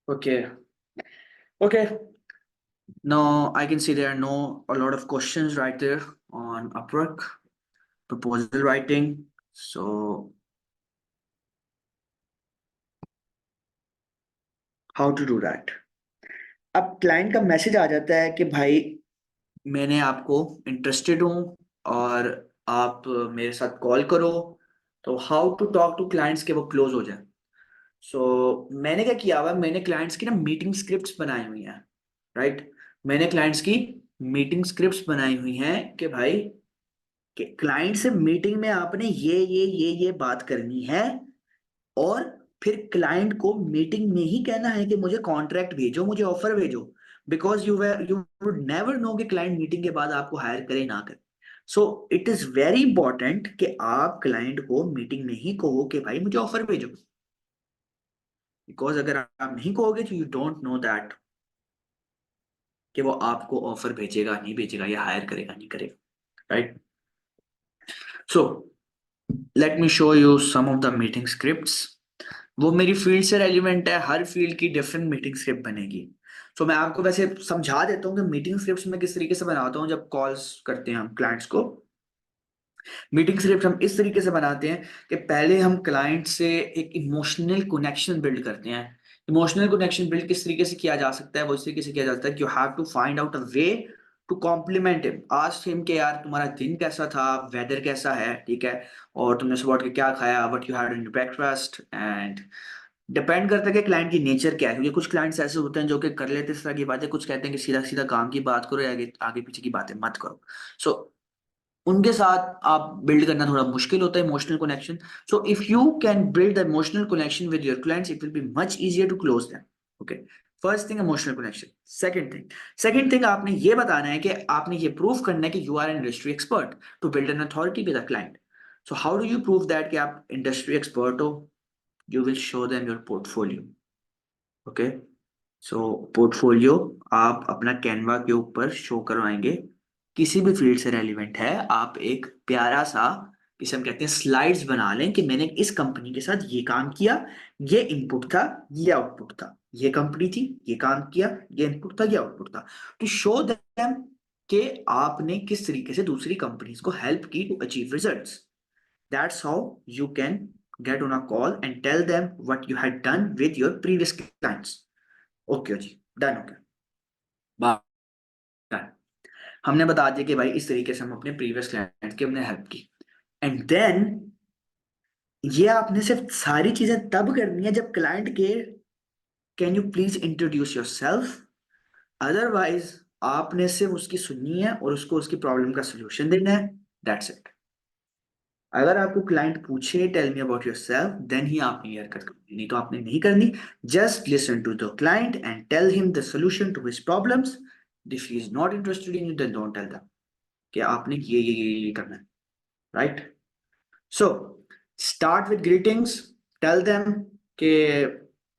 Okay. Okay. Now I can see there are no a lot of questions right there on Upwork proposal writing. So how to do that? अब client का message आ जाता है कि भाई मैंने आपको interested हूँ और आप मेरे साथ कॉल करो। तो how to talk to clients के वो क्लोज हो जाए। सो मैंने क्या किया हुआ है, मैंने क्लाइंट्स की ना मीटिंग स्क्रिप्ट्स बनाई हुई हैं। राइट, मैंने क्लाइंट्स की मीटिंग स्क्रिप्ट्स बनाई हुई हैं कि भाई कि क्लाइंट से मीटिंग में आपने ये बात करनी है, और फिर क्लाइंट को मीटिंग में ही कहना है कि मुझे कॉन्ट्रैक्ट भेजो, मुझे ऑफर भेजो, because you would never know कि क्लाइंट मीटिंग के बाद आपको हायर करे ना करे। So it is very important कि आप क्लाइंट को मीटिंग में ही कहो कि भाई मुझे ऑफर भेजो, बिकॉज अगर आप नहीं कहोगे तो यू डोंट नो दैट कि वो आपको ऑफर भेजेगा नहीं भेजेगा, या हायर करेगा नहीं करेगा, right? So let me show you some of the meeting scripts. वो मेरी फील्ड से रेलिवेंट है, हर फील्ड की डिफरेंट मीटिंग स्क्रिप्ट बनेगी। तो मैं आपको वैसे समझा देता हूँ कि मीटिंग स्क्रिप्ट्स मैं किस तरीके से बनाता हूँ जब कॉल्स करते हैं हम क्लाइंट्स को। मीटिंग स्क्रिप्ट हम इस तरीके से बनाते हैं कि पहले हम क्लाइंट से एक इमोशनल कनेक्शन बिल्ड करते हैं। इमोशनल कनेक्शन बिल्ड किस तरीके से किया जा सकता है? वो इस तरीके से किया जाता है कि you have to find out a way to compliment him, ask him कि यार तुम्हारा दिन कैसा था, वेदर कैसा है, ठीक है, और तुमने सुबह उठ के क्या खाया, what you had in breakfast, and depend करता है कि क्लाइंट की नेचर क्या है, क्योंकि कुछ क्लाइंट्स ऐसे होते हैं जो कि कर लेते हैं इस तरह की बातें, कुछ कहते हैं कि सीधा सीधा काम की बात करो, या आगे आगे पीछे की बातें मत करो। सो उनके साथ आप बिल्ड करना थोड़ा मुश्किल होता है emotional connection. So if you can build the emotional connection with your clients, it will be much easier to close them. Okay, first thing emotional connection. Second thing आपने ये बताना है कि आपने ये प्रूव करना है कि you are an industry expert to build an authority with a client. So how do you prove that कि आप इंडस्ट्री एक्सपर्ट हो? You will show them your portfolio. Okay, so portfolio आप अपना कैनवा के ऊपर शो करवाएंगे, किसी भी फील्ड से रेलिवेंट है। आप एक प्यारा सा, जिसे हम कहते हैं स्लाइड्स, बना लें कि मैंने इस कंपनी के साथ ये काम किया, ये इनपुट था, ये आउटपुट था, ये कंपनी थी, ये काम किया, ये इनपुट था, ये आउटपुट था, टू शो देम कि आपने किस तरीके से दूसरी कंपनीज को हेल्प की to achieve results. That's how you can get on a call and tell them what you had done with your previous clients. Okay जी, डन हो गया, बात done। हमने बता दिया कि भाई इस तरीके से हम अपने प्रीवियस क्लाइंट की हमने हेल्प की। एंड देन ये आपने सिर्फ सारी चीजें तब करनी है जब क्लाइंट के can you please introduce your self, otherwise आपने सिर्फ उसकी सुननी है और उसको उसकी प्रॉब्लम का सोल्यूशन देना है, दैट्स इट। अगर आपको क्लाइंट पूछे tell me about yourself, then he आपने ये हरकत करनी, नहीं तो आपने नहीं करनी। Just listen to the client and tell him the solution to his problems. If he is not interested in you, then don't tell them कि आपने ये करना है, right? So start with greetings, tell them कि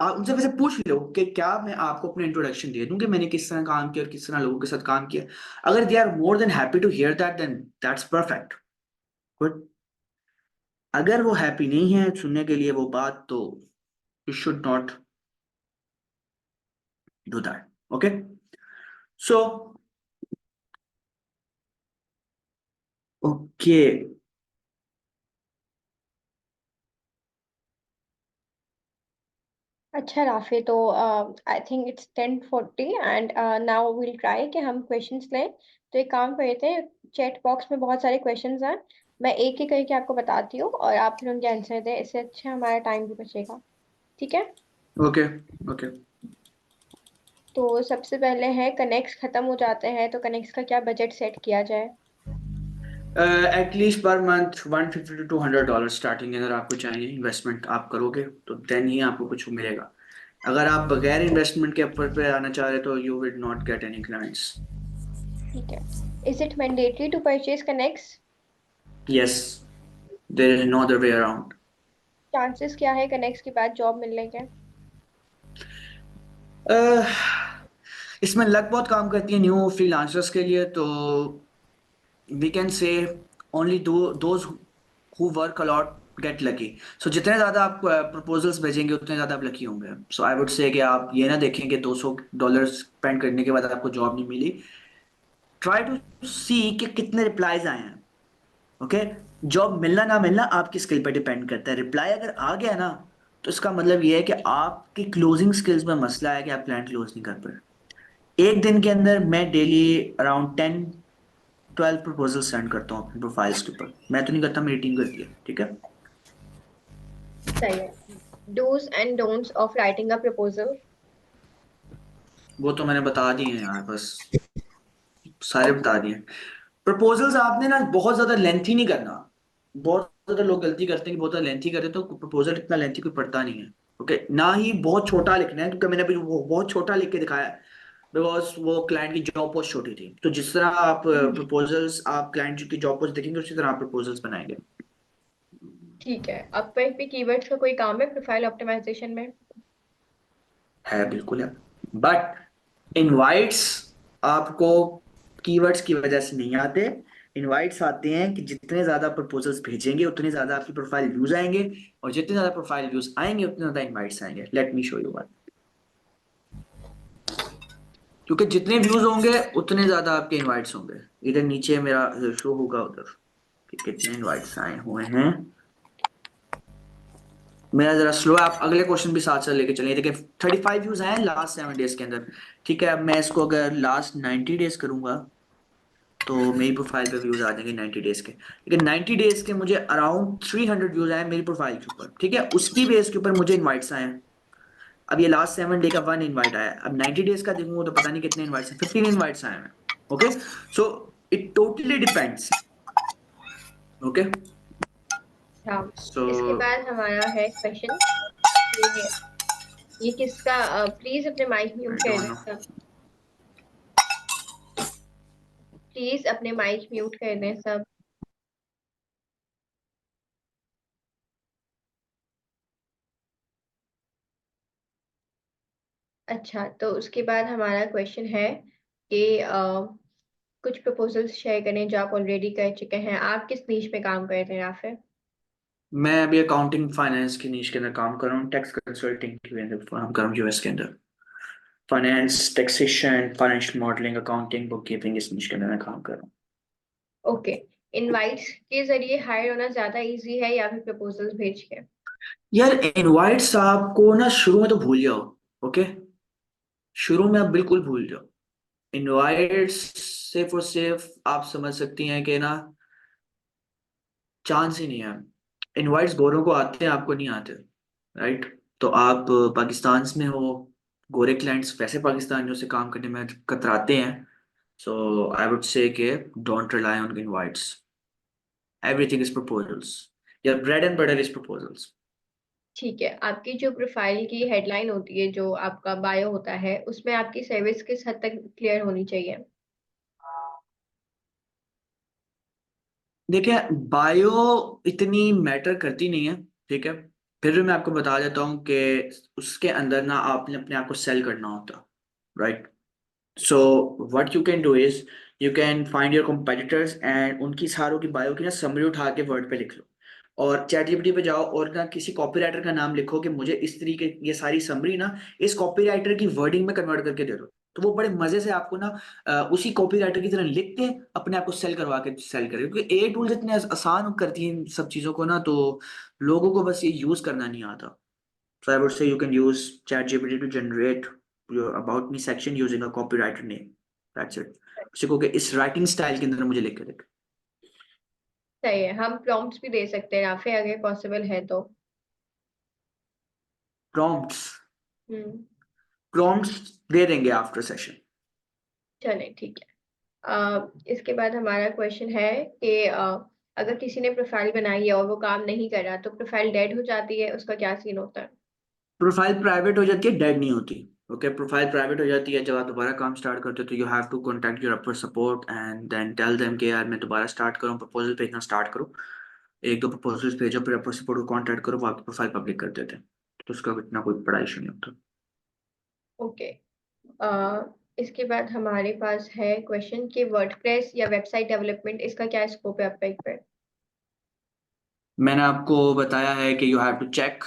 आप उनसे वैसे पूछ लो कि क्या मैं आपको अपना इंट्रोडक्शन दे दूं कि मैंने किस तरह काम किया और किस तरह लोगों के साथ काम किया। अगर they are more than happy to hear that, then that's perfect, good. अगर वो हैप्पी नहीं है सुनने के लिए वो बात, तो you should not do that. Okay, so okay, अच्छा राफे, तो आई think it's 10:40 and now will try कि हम क्वेश्चंस लें। तो एक काम करते हैं, चैट बॉक्स में बहुत सारे क्वेश्चंस हैं, मैं एक एक करके आपको बताती हूँ और आप फिर उनके आंसर दें, इससे अच्छा हमारा टाइम भी बचेगा। ठीक है? okay, okay. तो सबसे पहले है, कनेक्ट्स खत्म हो जाते हैं तो कनेक्ट्स का क्या बजट सेट किया जाए? At least per month $150 to $200 starting अगर आपको चाहिए, इन्वेस्टमेंट आप करोगे तो देन ही आपको कुछ मिलेगा। अगर आप बगैर इन्वेस्टमेंट के ऊपर पे आना चाह रहे तो you will not get any clients. ठीक है। Is it mandatory to purchase connects? Yes, there is no other way around. Chances क्या है कनेक्ट्स के बाद जॉब मिलने के? इसमें लक बहुत काम करती है न्यू फ्रीलांसर्स के लिए, तो we can say only those who work a lot get lucky। so जितने ज्यादा आप प्रपोजल्स भेजेंगे उतने ज्यादा आप लकी होंगे। so I would say कि आप ये ना देखें कि $200 स्पेंड करने के बाद आपको जॉब नहीं मिली। ट्राई टू सी कि कितने रिप्लाईज आए हैं। ओके, जॉब मिलना ना मिलना आपकी स्किल पे डिपेंड करता है। रिप्लाई अगर आ गया ना, तो इसका मतलब ये है कि आपकी क्लोजिंग स्किल्स में मसला है कि आप क्लाइंट क्लोज नहीं कर पाए। एक दिन के अंदर मैं डेली अराउंड 10-12 प्रपोजल सेंड करता हूँ अपनी प्रोफाइल्स के ऊपर। मैं तो नहीं करता, मेरी टीम करती है, ठीक है। सही है। Dos and don'ts of writing a proposal? वो तो मैंने बता दिए हैं यार, बस सारे बता दिए। प्रपोजल्स आपने ना बहुत ज्यादा लेंथी नहीं करना। बहुत ज्यादा लोग गलती करते हैं कि बहुत ज्यादा लेंथी करते हैं, तो प्रपोजल इतना लेंथी कोई पढ़ता नहीं है। ओके, ना ही बहुत छोटा लिखना है, क्योंकि मैंने अभी वो बहुत छोटा लिख के दिखाया है, बिकॉज वो क्लाइंट की जॉब पोस्ट छोटी थी। तो जिस तरह आप प्रपोजल्स, आप क्लाइंट की जॉब पोस्ट देखेंगे, उसी तरह आप प्रपोजल्स बनाएंगे। ठीक है, अब पे कीवर्ड्स का कोई काम है प्रोफाइल ऑप्टिमाइजेशन में? है, बिल्कुल है। बट इनवाइट्स आपको कीवर्ड्स की वजह से नहीं आते। इनवाइट्स आते हैं कि जितने ज्यादा प्रपोजल्स भेजेंगे उतने ज्यादा आपकी प्रोफाइल व्यूज आएंगे, और जितने ज्यादा प्रोफाइल व्यूज आएंगे उतने ज्यादा इनवाइट्स आएंगे। Late me show you one. क्योंकि जितने व्यूज होंगे उतने ज्यादा आपके इनवाइट्स होंगे। इधर नीचे मेरा शो होगा उधर कि कितने इनवाइट्स आए हुए हैं। मेरा जरा स्लो है, आप अगले क्वेश्चन भी साथ साथ लेके चलिए। देखिए 35 व्यूज आए हैं लास्ट 7 डेज के अंदर। ठीक है, अब मैं इसको अगर लास्ट 90 डेज करूंगा तो मेरी प्रोफाइल पे व्यूज आ जाएंगे 90 डेज के। लेकिन 90 डेज के मुझे अराउंड 300 व्यूज आए मेरी प्रोफाइल के ऊपर। ठीक है, उसकी बेस के ऊपर मुझे इनवाइट्स आए हैं। अब ये लास्ट 7 डे का 1 इनवाइट आया है। अब 90 डेज का देखूंगा तो पता नहीं कितने इनवाइट्स हैं, 15 इनवाइट्स आए हैं। Okay, so it totally depends. Okay, हाँ। सो इसके बाद हमारा है क्वेश्चन, ये किसका, प्लीज अपने माइक म्यूट आई कर डोंट दें नो। सब। प्लीज अपने माइक म्यूट कर दें सब। अच्छा, तो उसके बाद हमारा क्वेश्चन है कि कुछ प्रपोजल्स शेयर करें जो आप ऑलरेडी कर चुके हैं। आप किस नीश में काम कर रहे हैं या फिर? मैं अभी अकाउंटिंग फाइनेंस की नीश के अंदर काम कर रहा हूँ, टैक्स कंसल्टिंग के अंदर काम कर रहा हूँ यूएस के अंदर। Finance, taxation, financial modelling, accounting, book keeping, इस नीश के अंदर मैं काम कर रहा हूँ। ओके। इनवाइट्स के जरिए हायर होना ज्यादा इजी है या फिर प्रपोजल्स भेज के? यार इनवाइट्स आपको ना शुरू में तो भूल जाओ। ओके, शुरू में आप बिल्कुल भूल जाओ। इनवाइट्स सिर्फ और सिर्फ आप समझ सकती हैं कि ना, चांस ही नहीं है। इनवाइट्स गोरों को आते हैं, आपको नहीं आते। राइट, तो आप पाकिस्तान में हो, गोरे क्लाइंट्स वैसे पाकिस्तानियों से काम करने में कतराते हैं। सो आई वुड से कि don't rely on invites, everything is proposals, या bread and butter is proposals. ठीक है, आपकी जो प्रोफाइल की हेडलाइन होती है, जो आपका बायो होता है, उसमें आपकी सर्विस किस हद तक क्लियर होनी चाहिए? देखिए बायो इतनी मैटर करती नहीं है। ठीक है, फिर भी मैं आपको बता देता हूँ कि उसके अंदर ना आपने अपने आप को सेल करना होता। Right, so what you can do is, you can find your competitors and उनकी सारों की बायो की ना समरी उठा के वर्ड पे लिख लो, और चैट जीपीटी पे जाओ और ना किसी कॉपीराइटर का नाम लिखो कि मुझे इस तरीके ये सारी समरी ना इस कॉपीराइटर की वर्डिंग में कन्वर्ट करके दे दो। तो वो बड़े मजे से आपको ना उसी कॉपीराइटर की तरह लिख के अपने आप को सेल करवा के सेल करे, क्योंकि ए टूल इतने आसान करती है इन सब चीजों को ना, तो लोगों को बस ये यूज करना नहीं आता। So I would say you can use ChatGPT to generate your about me section using a copywriter name. That's it. उसी को कि इस राइटिंग स्टाइल के अंदर मुझे लिख के देख। सही है, हम प्रॉम्प्ट्स भी दे सकते हैं या फिर अगर पॉसिबल है तो। प्रॉम्प्ट्स, हम्म। प्रॉम्प्ट्स दे देंगे आफ्टर सेशन। चले, ठीक है। इसके बाद हमारा क्वेश्चन है कि अगर किसी ने प्रोफाइल बनाई है और वो काम नहीं कर रहा, तो प्रोफाइल डेड हो जाती है, उसका क्या सीन होता है? प्रोफाइल प्राइवेट हो जाती है, डेड नहीं होती। ओके, प्रोफाइल प्राइवेट हो जाती है जब आप दोबारा काम स्टार्ट करते हो, तो you have to contact your Upwork support and then tell them कि यार मैं दोबारा स्टार्ट करूँ, प्रपोजल भेजना स्टार्ट करो। एक दो प्रपोजल्स भेजो, फिर अपर सपोर्ट को कॉन्टैक्ट करो, वो आपकी प्रोफाइल पब्लिक कर देते हैं। तो उसका इतना कोई बड़ा इशू नहीं होता। ओके। इसके बाद हमारे पास है क्वेश्चन कि वर्डप्रेस या वेबसाइट डेवलपमेंट, इसका क्या स्कोप है आपका एक पे? मैंने आपको बताया है कि you have to check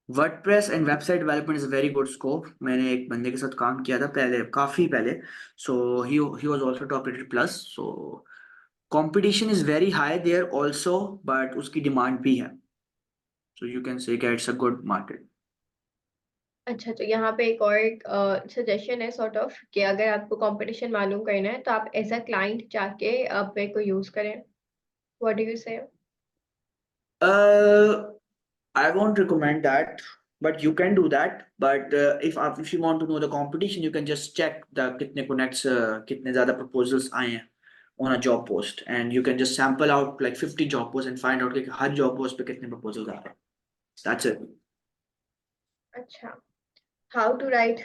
WordPress and website development is a very good scope. मैंने एक बंदे के साथ काम किया था पहले, काफी पहले। So he was also top rated plus. So competition is very high there also, but उसकी डिमांड भी है। So you can say it's a good market. अच्छा, तो यहाँ पे एक और सजेशन है सॉर्ट ऑफ, कि अगर आपको कंपटीशन मालूम करना है तो आप एज अ क्लाइंट जाके आप मेरे को यूज करें। व्हाट डू यू से? I won't recommend that, but you can do that. But if you want to know the competition, you can just check the कितने connects, कितने ज़्यादा proposals आए हैं, on a job post and you can just sample out like 50 job posts and find out कि हर job post पे कितने proposals आ रहे हैं. That's it. अच्छा, how to write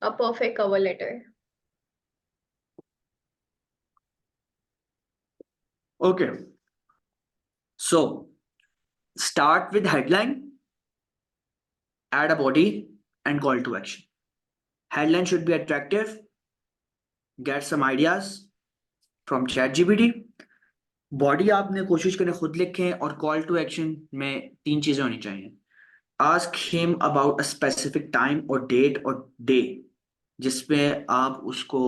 a perfect cover letter? Okay. So start with headline, add a body and call to action. Headline should be attractive. Get some ideas from ChatGPT. Body आपने कोशिश करें खुद लिखें और call to action में 3 चीजें होनी चाहिए. Ask him about a specific time और डेट और डे जिसपे आप उसको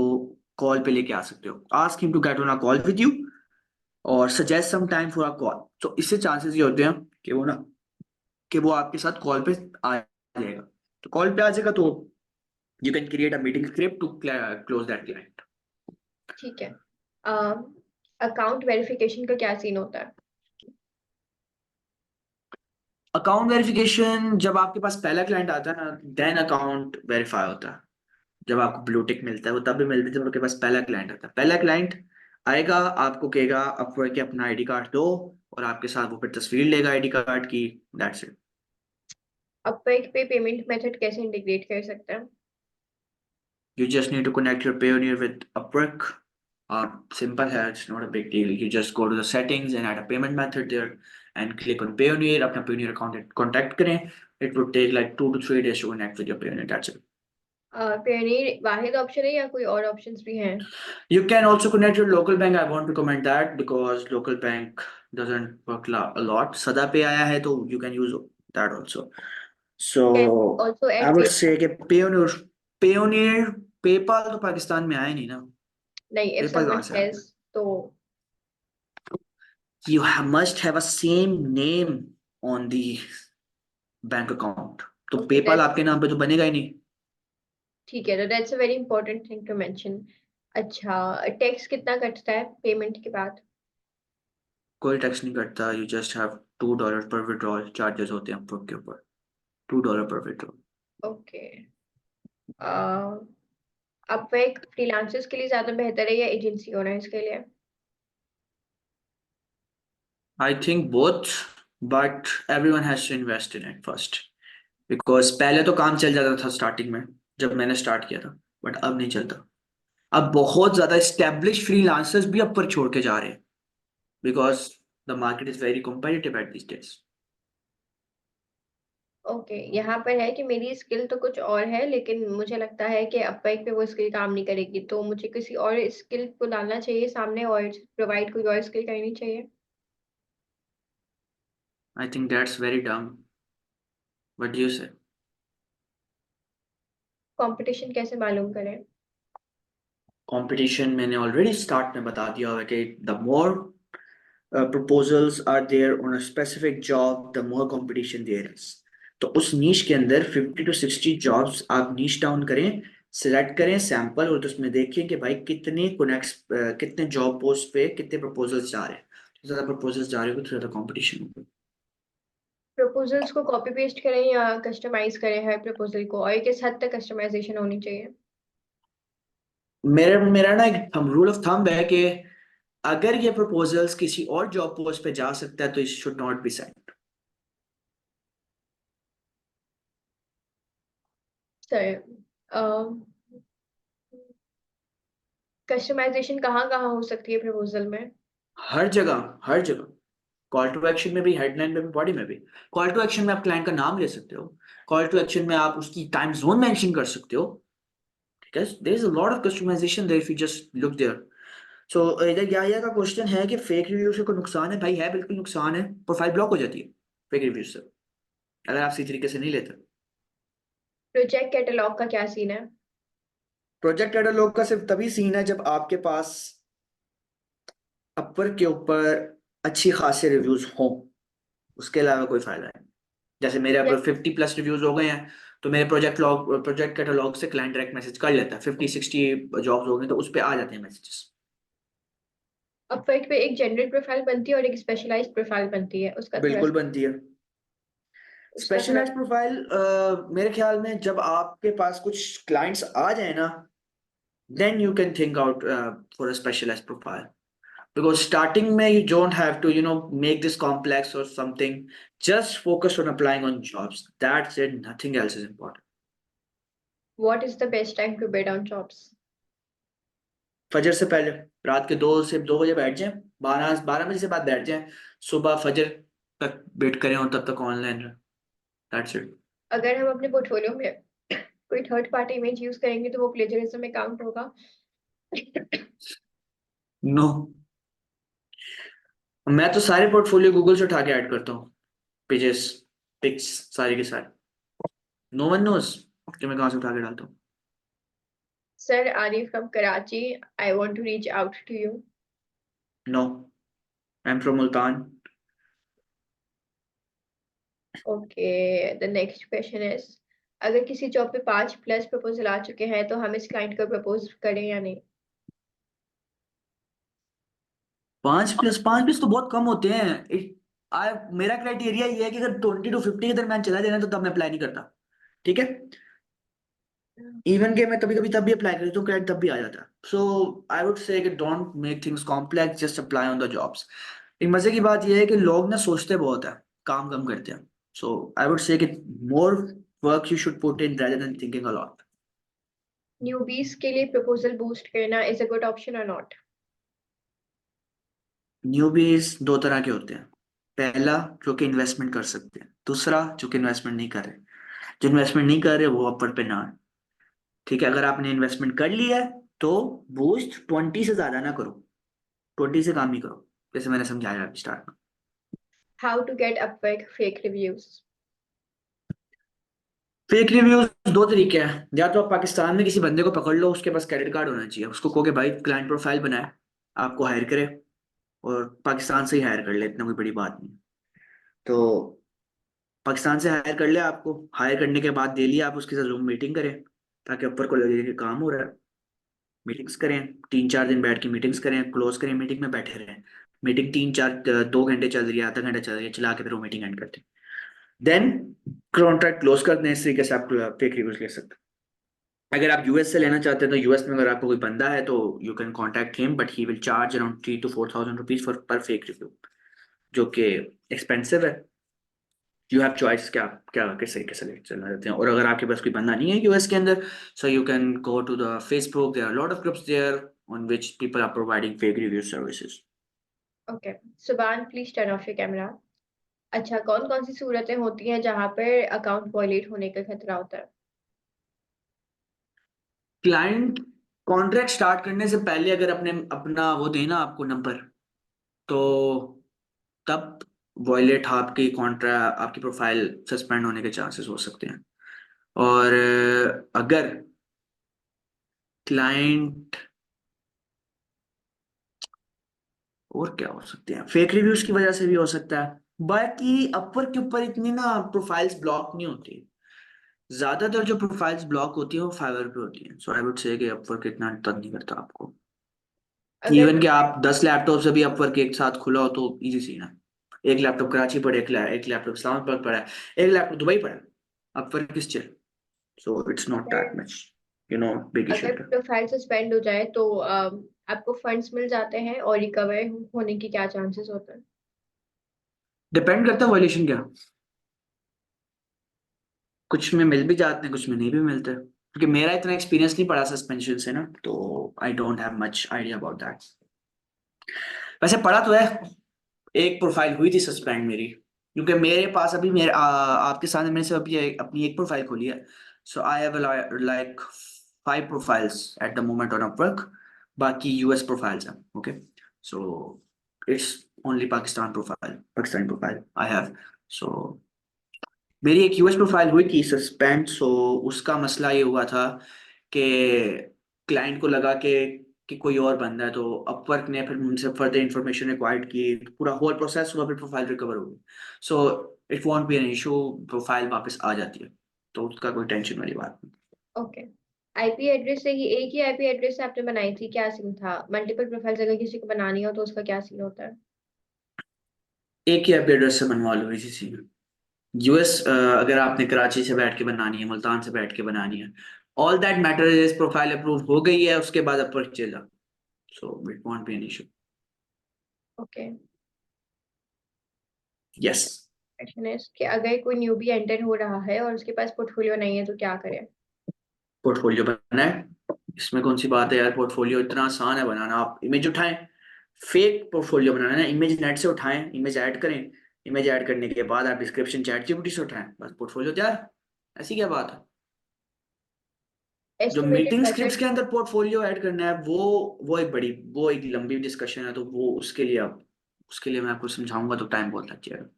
कॉल पे लेके आ सकते हो. Ask him to get on a call with you और suggest some time for a call. तो इससे चांसेस ये होते हैं कि वो आपके साथ कॉल पे आ जाएगा. तो कॉल पे आ जाएगा तो you can create a meeting script to close that client. ठीक है. अकाउंट वेरिफिकेशन का क्या सीन होता है? अकाउंट वेरिफिकेशन जब आपके पास पहला क्लाइंट आता है ना देन अकाउंट वेरीफाई होता है. जब आपको ब्लू टिक मिलता है वो तब भी मिलता है जब आपके पास पहला क्लाइंट आता है. पहला क्लाइंट आएगा आपको कहेगा अपवर्क के अपना आईडी कार्ड दो और आपके साथ वो फिर तस्वीर लेगा आईडी कार्ड की. That's it. अपवर्क पे पेमेंट मेथड कैसे इंटीग्रेट कर सकते हैं? You just need to connect your Payoneer with Upwork. Simple है, it's not a big deal. You just go to the settings and add a payment method there and click on Payoneer. अपना Payoneer account contact करें. It would take like 2 to 3 days to connect with your Payoneer. That's it. Payoneer Wahid option है या कोई और options भी हैं? You can also connect your local bank. I want to comment that because local bank doesn't work a lot. Sada Pay आया है तो you can use that also. So Can also I add would PayPal. say कि Payoneer PayPal तो पाकिस्तान में आया नहीं ना. नहीं, if PayPal कहाँ someone से आया? has तो You must have a same name on the bank account. तो okay, PayPal आपके नाम पे तो बनेगा ही नहीं. ठीक है. तो that's a very important thing to mention. अच्छा, टैक्स कितना कटता है पेमेंट के बाद? कोई टैक्स नहीं कटता. You just have $2 per withdrawal charges होते हैं Upwork के ऊपर. $2 per withdrawal. Okay. Upwork freelancers के लिए ज्यादा बेहतर है या एजेंसी ओनर्स के लिए? I think both, but everyone has to invest in it first. Because पहले तो काम चल जाता था स्टार्टिंग में जब मैंने स्टार्ट किया था, बट अब नहीं चलता. अब बहुत ज्यादा एस्टेब्लिश फ्रीलांसर्स भी अब पर छोड़ के जा रहे हैं because the market is very competitive at this days. Okay, यहाँ पर है कि मेरी स्किल तो कुछ और है लेकिन मुझे लगता है कि अपवर्क पे वो स्किल काम नहीं करेगी, तो मुझे किसी और स्किल को डालना चाहिए सामने और प्रोवाइड कोई और स्किल करनी चाहिए. आई थिंक दैट्स वेरी डम. व्हाट डू यू से? कंपटीशन कैसे मालूम करें? कंपटीशन मैंने ऑलरेडी स्टार्ट में बता दिया है कि the more proposals are there on a specific job, the more competition there is. तो उस नीश के अंदर 50 to 60 जॉब्स आप नीश डाउन करें, सिलेक्ट करें सैंपल और तो उसमें देखिए कि भाई कितने जॉब पोस्ट पे कितने प्रपोजल्स जा रहे हैं. तो ज्यादा प्रपोजल्स जा रहे हो तो ज्यादा कंपटीशन होगा. प्रपोजल्स को कॉपी पेस्ट करें या कस्टमाइज करें हर प्रपोजल को, और किस हद तक कस्टमाइजेशन होनी चाहिए? मेरा ना एक रूल ऑफ थंब है कि अगर ये प्रपोजल्स किसी और जॉब पोस्ट पे जा सकता है तो it should not be sent. Sir, customization कहाँ कहाँ हो सकती है प्रपोजल में? हर जगह. कॉल टू एक्शन में भी, हेडलाइन में भी, बॉडी में भी. कॉल टू एक्शन में आप क्लाइंट का नाम ले सकते हो. कॉल टू एक्शन में आप उसकी टाइम जोन मेंशन कर सकते हो. ठीक है. There is a lot of customisation there if you just look there. So इधर या का क्वेश्चन है कि फेक रिव्यू से कोई नुकसान है? भाई है, बिल्कुल नुकसान है. प्रोफाइल ब्लॉक हो जाती है फेक रिव्यू से अगर आप सही तरीके से नहीं लेते. प्रोजेक्ट कैटलॉग का क्या सीन है? प्रोजेक्ट कैटलॉग का सिर्फ तभी सीन है जब आपके पास अपवर्क के ऊपर अच्छी खासी रिव्यूज हों. उसके अलावा कोई फायदा नहीं. जैसे मेरे अगर 50+ रिव्यूज हो गए हैं तो मेरे प्रोजेक्ट कैटलॉग से क्लाइंट डायरेक्ट मैसेज कर लेता है. 50-60 जॉब्स हो गए तो उस पर आ जाते हैं मैसेजेस. अपवर्क पे एक जनरल प्रोफाइल बनती है और एक स्पेशलाइज्ड प्रोफाइल बनती है, उसका थोड़ा बिल्कुल बनती है. उसका थोड़ा स्पेशलाइज्ड प्रोफाइल मेरे ख्याल में जब आपके पास कुछ क्लाइंट्स आ जाए ना then you can think out for a specialized profile. because starting में you don't have to make this complex or something. Just focus on applying on jobs. That's it. Nothing else is important. What is the best time to bid on jobs? फजर से पहले, रात के 2 बजे बैठ जाएं, 12 बजे से बाद बैठ जाएं, सुबह फजर तक वेट करें और तब तक ऑनलाइन रहे. That's it. अगर हम अपने पोर्टफोलियो में कोई थर्ड पार्टी इमेज यूज करेंगे तो वो प्लेजरिज्म में काउंट होगा? नो, मैं तो सारे पोर्टफोलियो गूगल से उठा के ऐड करता हूँ, पेजेस, पिक्स, सारे के सारे. नो वन नोज कि मैं कहाँ से उठा के डालता हूँ. Sir Arif from Karachi, I want to reach out to you. No, I am from Multan. Okay, the next question is, अगर किसी जॉब पे 5+ प्रपोजल आ चुके हैं तो हम इस क्लाइंट को प्रपोज करें या नहीं? 5+5 तो बहुत कम होते हैं. मेरा क्राइटेरिया ये है कि अगर 20 to 50 के दरमियान चला जाए ना, तो तब मैं अप्लाई नहीं करता. ठीक है. इवन के मैं कभी कभी तब भी अप्लाई करता हूँ, क्लाइंट तब भी आ जाता है. सो आई वुड से कि don't make things complex, just apply on the jobs. एक मजे की बात यह है कि लोग ना सोचते बहुत है, काम कम करते हैं. सो आई वुड से कि more work you should put in rather than thinking a lot. Newbies के लिए प्रपोजल बूस्ट करना इज अ गुड ऑप्शन और नॉट? न्यूबीज दो तरह के होते हैं. पहला, जो कि इन्वेस्टमेंट कर सकते हैं. दूसरा, जो कि इन्वेस्टमेंट नहीं कर रहे. जो इन्वेस्टमेंट नहीं कर रहे वो अपर पे ना है. ठीक है. अगर आपने इन्वेस्टमेंट कर लिया है तो बूस्ट 20 से ज्यादा ना करो, 20 से काम ही करो, जैसे मैंने समझाया अभी स्टार्ट में. How to get Upwork fake reviews? Fake reviews दो तरीके हैं. या तो आप पाकिस्तान में किसी बंदे को पकड़ लो, उसके पास क्रेडिट कार्ड होना चाहिए, उसको कहो कि भाई क्लाइंट प्रोफाइल बनाए, आपको हायर करे, और पाकिस्तान से ही हायर कर ले, इतना कोई बड़ी बात नहीं. तो पाकिस्तान से हायर कर ले, आपको हायर करने के बाद डेली आप उसके साथ जूम मीटिंग करें, ताकि ऊपर को लगे कि काम हो रहा है. मीटिंग्स करें, 3-4 दिन बैठ के मीटिंग्स करें, क्लोज करें, मीटिंग में बैठे रहें. मीटिंग 2 घंटे चल रही है, आधा घंटा चल रही है, चला के फिर वो मीटिंग एंड करते हैं. देन कॉन्ट्रैक्ट क्लोज कर दें. इस तरीके से आप फेक रिव्यूज ले सकते हैं. अगर आप यूएस से लेना चाहते हैं तो यूएस में अगर आपको कोई बंदा है तो you can contact him, but he will charge around 3 to 4 thousand rupees for पर फेक रिव्यू, जो कि एक्सपेंसिव है. यू हैव चॉइस क्या क्या किस तरीके से लेके चलना चाहते हैं. और अगर आपके पास कोई बंदा नहीं है यूएस के अंदर, so you can go to the Facebook. There are lot of groups there on which people are providing fake review services. Okay, Subhan please turn off your camera. अच्छा, कौन कौन सी सूरतें होती हैं जहां पर अकाउंट वायलेट होने का खतरा होता है? क्लाइंट कॉन्ट्रैक्ट स्टार्ट करने से पहले अगर अपने अपना वो देना आपको नंबर, तो तब वॉयलेट आपकी कॉन्ट्रा आपकी प्रोफाइल सस्पेंड होने के चांसेस हो सकते हैं. और अगर क्लाइंट, और क्या हो सकते हैं, फेक रिव्यूज की वजह से भी हो सकता है. बाकी अपवर के ऊपर इतनी ना प्रोफाइल्स ब्लॉक नहीं होती. ज्यादातर जो प्रोफाइल्स ब्लॉक होती है वो फाइवर पे होती है. सो आई वुड से कि अपवर्क इतना तंग नहीं करता आपको. अगर इवन कि आप 10 लैपटॉप से भी अपवर्क एक साथ खुला हो तो इजी सीन है. एक लैपटॉप कराची पड़ा है, एक लैपटॉप इस्लामाबाद पड़ा है, एक लैपटॉप दुबई पड़ा है, अपवर्क किस चिल. सो इट्स नॉट अगर दैट मच बिग इशू. अगर प्रोफाइल सस्पेंड हो जाए तो आपको फंड्स मिल जाते हैं और रिकवर होने के क्या चांसेस होते हैं? डिपेंड करता है वॉल्यूशन क्या. कुछ में मिल भी जाते हैं, कुछ में नहीं भी मिलते, क्योंकि मेरा इतना एक्सपीरियंस नहीं पड़ा सस्पेंशन से ना, तो I don't have much idea about that. वैसे पढ़ा तो है. एक प्रोफाइल हुई थी सस्पेंड मेरी, क्योंकि मेरे पास अभी आपके सामने मैंने से अभी अपनी एक प्रोफाइल खोली है. So I have like 5 profiles at the moment on Upwork. बाकी यूएस प्रोफाइल्स हैं. Okay. So it's only Pakistani profile I have. So मेरी एक यूएस प्रोफाइल हुई थी सस्पेंड. सो उसका मसला ये हुआ था कि क्लाइंट को लगा कि कोई और बंदा है, तो अपवर्क ने फिर उनसे फर्दर इंफॉर्मेशन रिक्वायर्ड की, पूरा होल प्रोसेस हुआ, फिर प्रोफाइल रिकवर हो गई. So it won't be an issue, profile वापस आ जाती है, तो उसका कोई टेंशन वाली बात नहीं. ओके, आईपी एड्रेस से ही एक ही आईपी एड्रेस से आपने बनाई थी, क्या सीन था? मल्टीपल प्रोफाइल्स अगर किसी को बनानी हो तो उसका क्या सीन होता है? एक ही आईपी एड्रेस से बनवा लो, इसी सी. यूएस अगर आपने कराची से बैठ के बनानी है, मुल्तान से बैठ के बनानी है, all that matter is profile approve हो गई है, उसके बाद अपवर्क चला. So it won't be an issue. Okay, yes. Question है कि अगर कोई न्यूबी एंटर हो रहा है और उसके पास पोर्टफोलियो नहीं है तो क्या करें? पोर्टफोलियो बनाए, इसमें कौन सी बात है यार, पोर्टफोलियो इतना आसान है बनाना। आप इमेज उठाएं, फेक पोर्टफोलियो बनाना है, इमेज नेट से उठाएं, इमेज ऐड करें, इमेज ऐड करने के बाद आप डिस्क्रिप्शन चैट जीपीटी से उठाएं, बस पोर्टफोलियो तैयार। ऐसी क्या बात है। जो एस्टिमेटेड मीटिंग स्क्रिप्ट्स बजट के अंदर पोर्टफोलियो ऐड करना है, वो एक लंबी डिस्कशन है, तो वो उसके लिए मैं आपको समझाऊंगा तो टाइम बहुत लग जाएगा।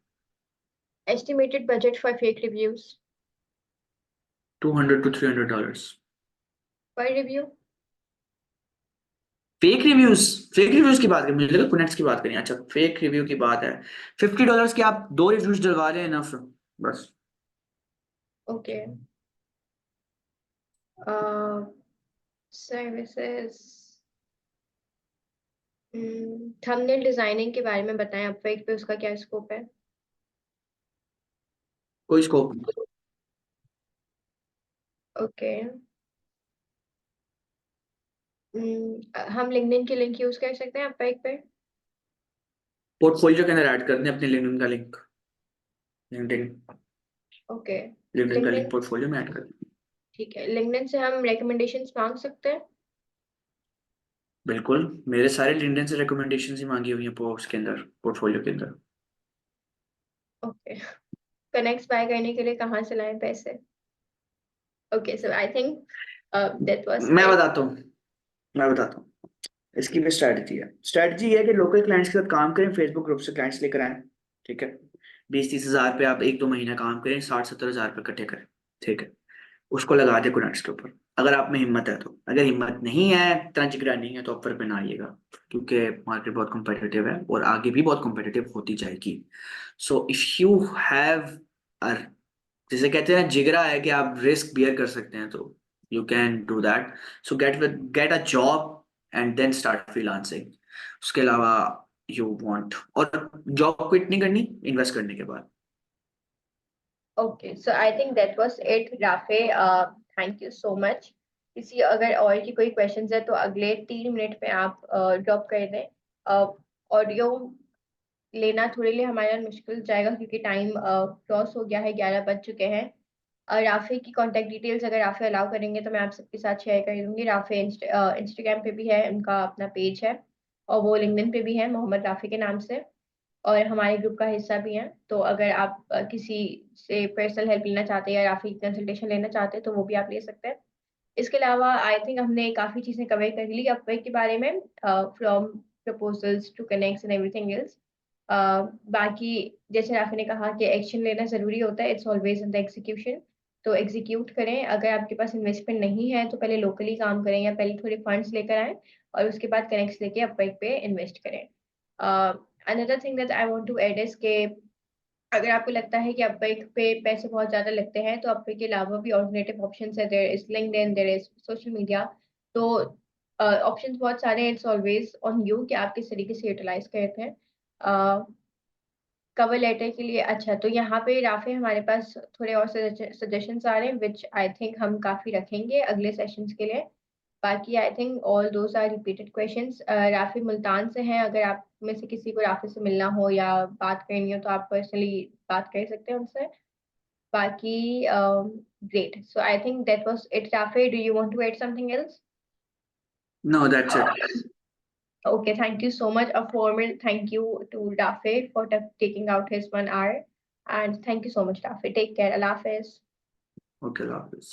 Estimated budget for fake reviews $200 to $300। पर review. Fake reviews, fake reviews की बात करें, मुझे लगा कनेक्ट्स की बात करें। अच्छा, फेक रिव्यू की बात है, $50 के आप 2 रिव्यूज डलवा लें, इनफ, बस। ओके, सर्विसेज, थंबनेल डिजाइनिंग के बारे में बताएं, अपवर्क पे उसका क्या स्कोप है? कोई स्कोप नहीं। ओके, हम लिंक्डइन की लिंक यूज कर सकते हैं अपवर्क पे? पोर्टफोलियो के अंदर ऐड कर दें अपने लिंक्डइन का लिंक, लिंक्डइन ओके, लिंक्डइन का लिंक लिंक्डइन, पोर्टफोलियो में ऐड कर दें। ठीक है, लिंक्डइन से हम रिकमेंडेशंस मांग सकते हैं? बिल्कुल, मेरे सारे लिंक्डइन से रिकमेंडेशन ही मांगी हुई हैं पोस्ट के अंदर, पोर्टफोलियो के अंदर। ओके, कनेक्ट्स बाय करने के लिए कहाँ से लाएं पैसे? Okay, so I think that was मैं इट। बताता हूँ मैं बताता हूँ इसकी भी स्ट्रैटेजी है। स्ट्रैटेजी ये है कि लोकल क्लाइंट्स के साथ काम करें, फेसबुक ग्रुप से क्लाइंट्स लेकर आए, ठीक है। 20-30 हज़ार पे आप 1-2 महीना काम करें, 60-70 हज़ार पे इकट्ठे करें, ठीक है। उसको लगा दे कनेक्ट्स के ऊपर, अगर आप में हिम्मत है तो। अगर हिम्मत नहीं है, इतना जिगरा नहीं है, तो ऑफर पे ना आइएगा, क्योंकि मार्केट बहुत कम्पिटिटिव है और आगे भी बहुत कम्पिटिटिव होती जाएगी। सो इफ यू हैव अ, जिसे कहते हैं जिगरा है कि आप रिस्क बियर कर सकते हैं, तो you can do that. So get a job and then start freelancing. उसके अलावा यू वांट, और जॉब क्विट नहीं करनी इन्वेस्ट करने के बाद। Okay, so I think that was it Rafay, thank you so much. किसी अगर और की कोई क्वेश्चंस है तो अगले 3 मिनट में आप ड्रॉप कर दें। ऑडियो लेना थोड़े लिए हमारे लिए मुश्किल हो जाएगा क्योंकि टाइम क्रॉस हो गया है, 11 बज चुके हैं। राफे की कांटेक्ट डिटेल्स अगर राफे अलाउ करेंगे तो मैं आप सबके साथ शेयर कर दूंगी। राफे इंस्टाग्राम पे भी है, उनका अपना पेज है, और वो लिंक्डइन पे भी है मोहम्मद राफे के नाम से, और हमारे ग्रुप का हिस्सा भी हैं। तो अगर आप किसी से पर्सनल हेल्प लेना चाहते हैं या राफी की कंसल्टेशन लेना चाहते हैं तो वो भी आप ले सकते हैं। इसके अलावा आई थिंक हमने काफ़ी चीज़ें कवर कर ली अपवर्क के बारे में, from proposals to connects and everything else. बाकी जैसे राफी ने कहा कि एक्शन लेना ज़रूरी होता है, it's always in the execution. तो एग्जीक्यूट करें, अगर आपके पास इन्वेस्टमेंट नहीं है तो पहले लोकली काम करें या पहले थोड़े फंड्स लेकर आएं और उसके बाद कनेक्ट्स लेके अपवर्क पे इन्वेस्ट करें। Another thing that I want to add is के अगर आपको लगता है कि अपवर्क पे पैसे बहुत ज्यादा लगते हैं तो अपवर्क के अलावा भी ऑल्टरनेटिव ऑप्शंस है, there is LinkedIn, there is social media. तो ऑप्शंस बहुत सारे हैं, इट्स ऑलवेज ऑन यू कि आप किस तरीके से यूटिलाइज करते हैं। कवर लेटर के लिए, अच्छा तो यहाँ पे राफे हमारे पास थोड़े और सजेशंस आ रहे हैं विच आई थिंक हम काफी रखेंगे अगले सेशंस के लिए। बाकी I think all those are repeated questions. Rafi Multan से हैं, अगर आप में से किसी को राफी से मिलना हो या बात करनी हो तो आप पर्सनली बात कर सकते हैं उनसे। बाकी great, so I think that was it. Rafay, do you want to add something else? No, that's it. Okay, thank you so much. A formal thank you to Rafe for taking out his 1 hour. And thank you so much, Rafe. Take care. Allah Hafiz. Okay, अल्लाह हाफिज़।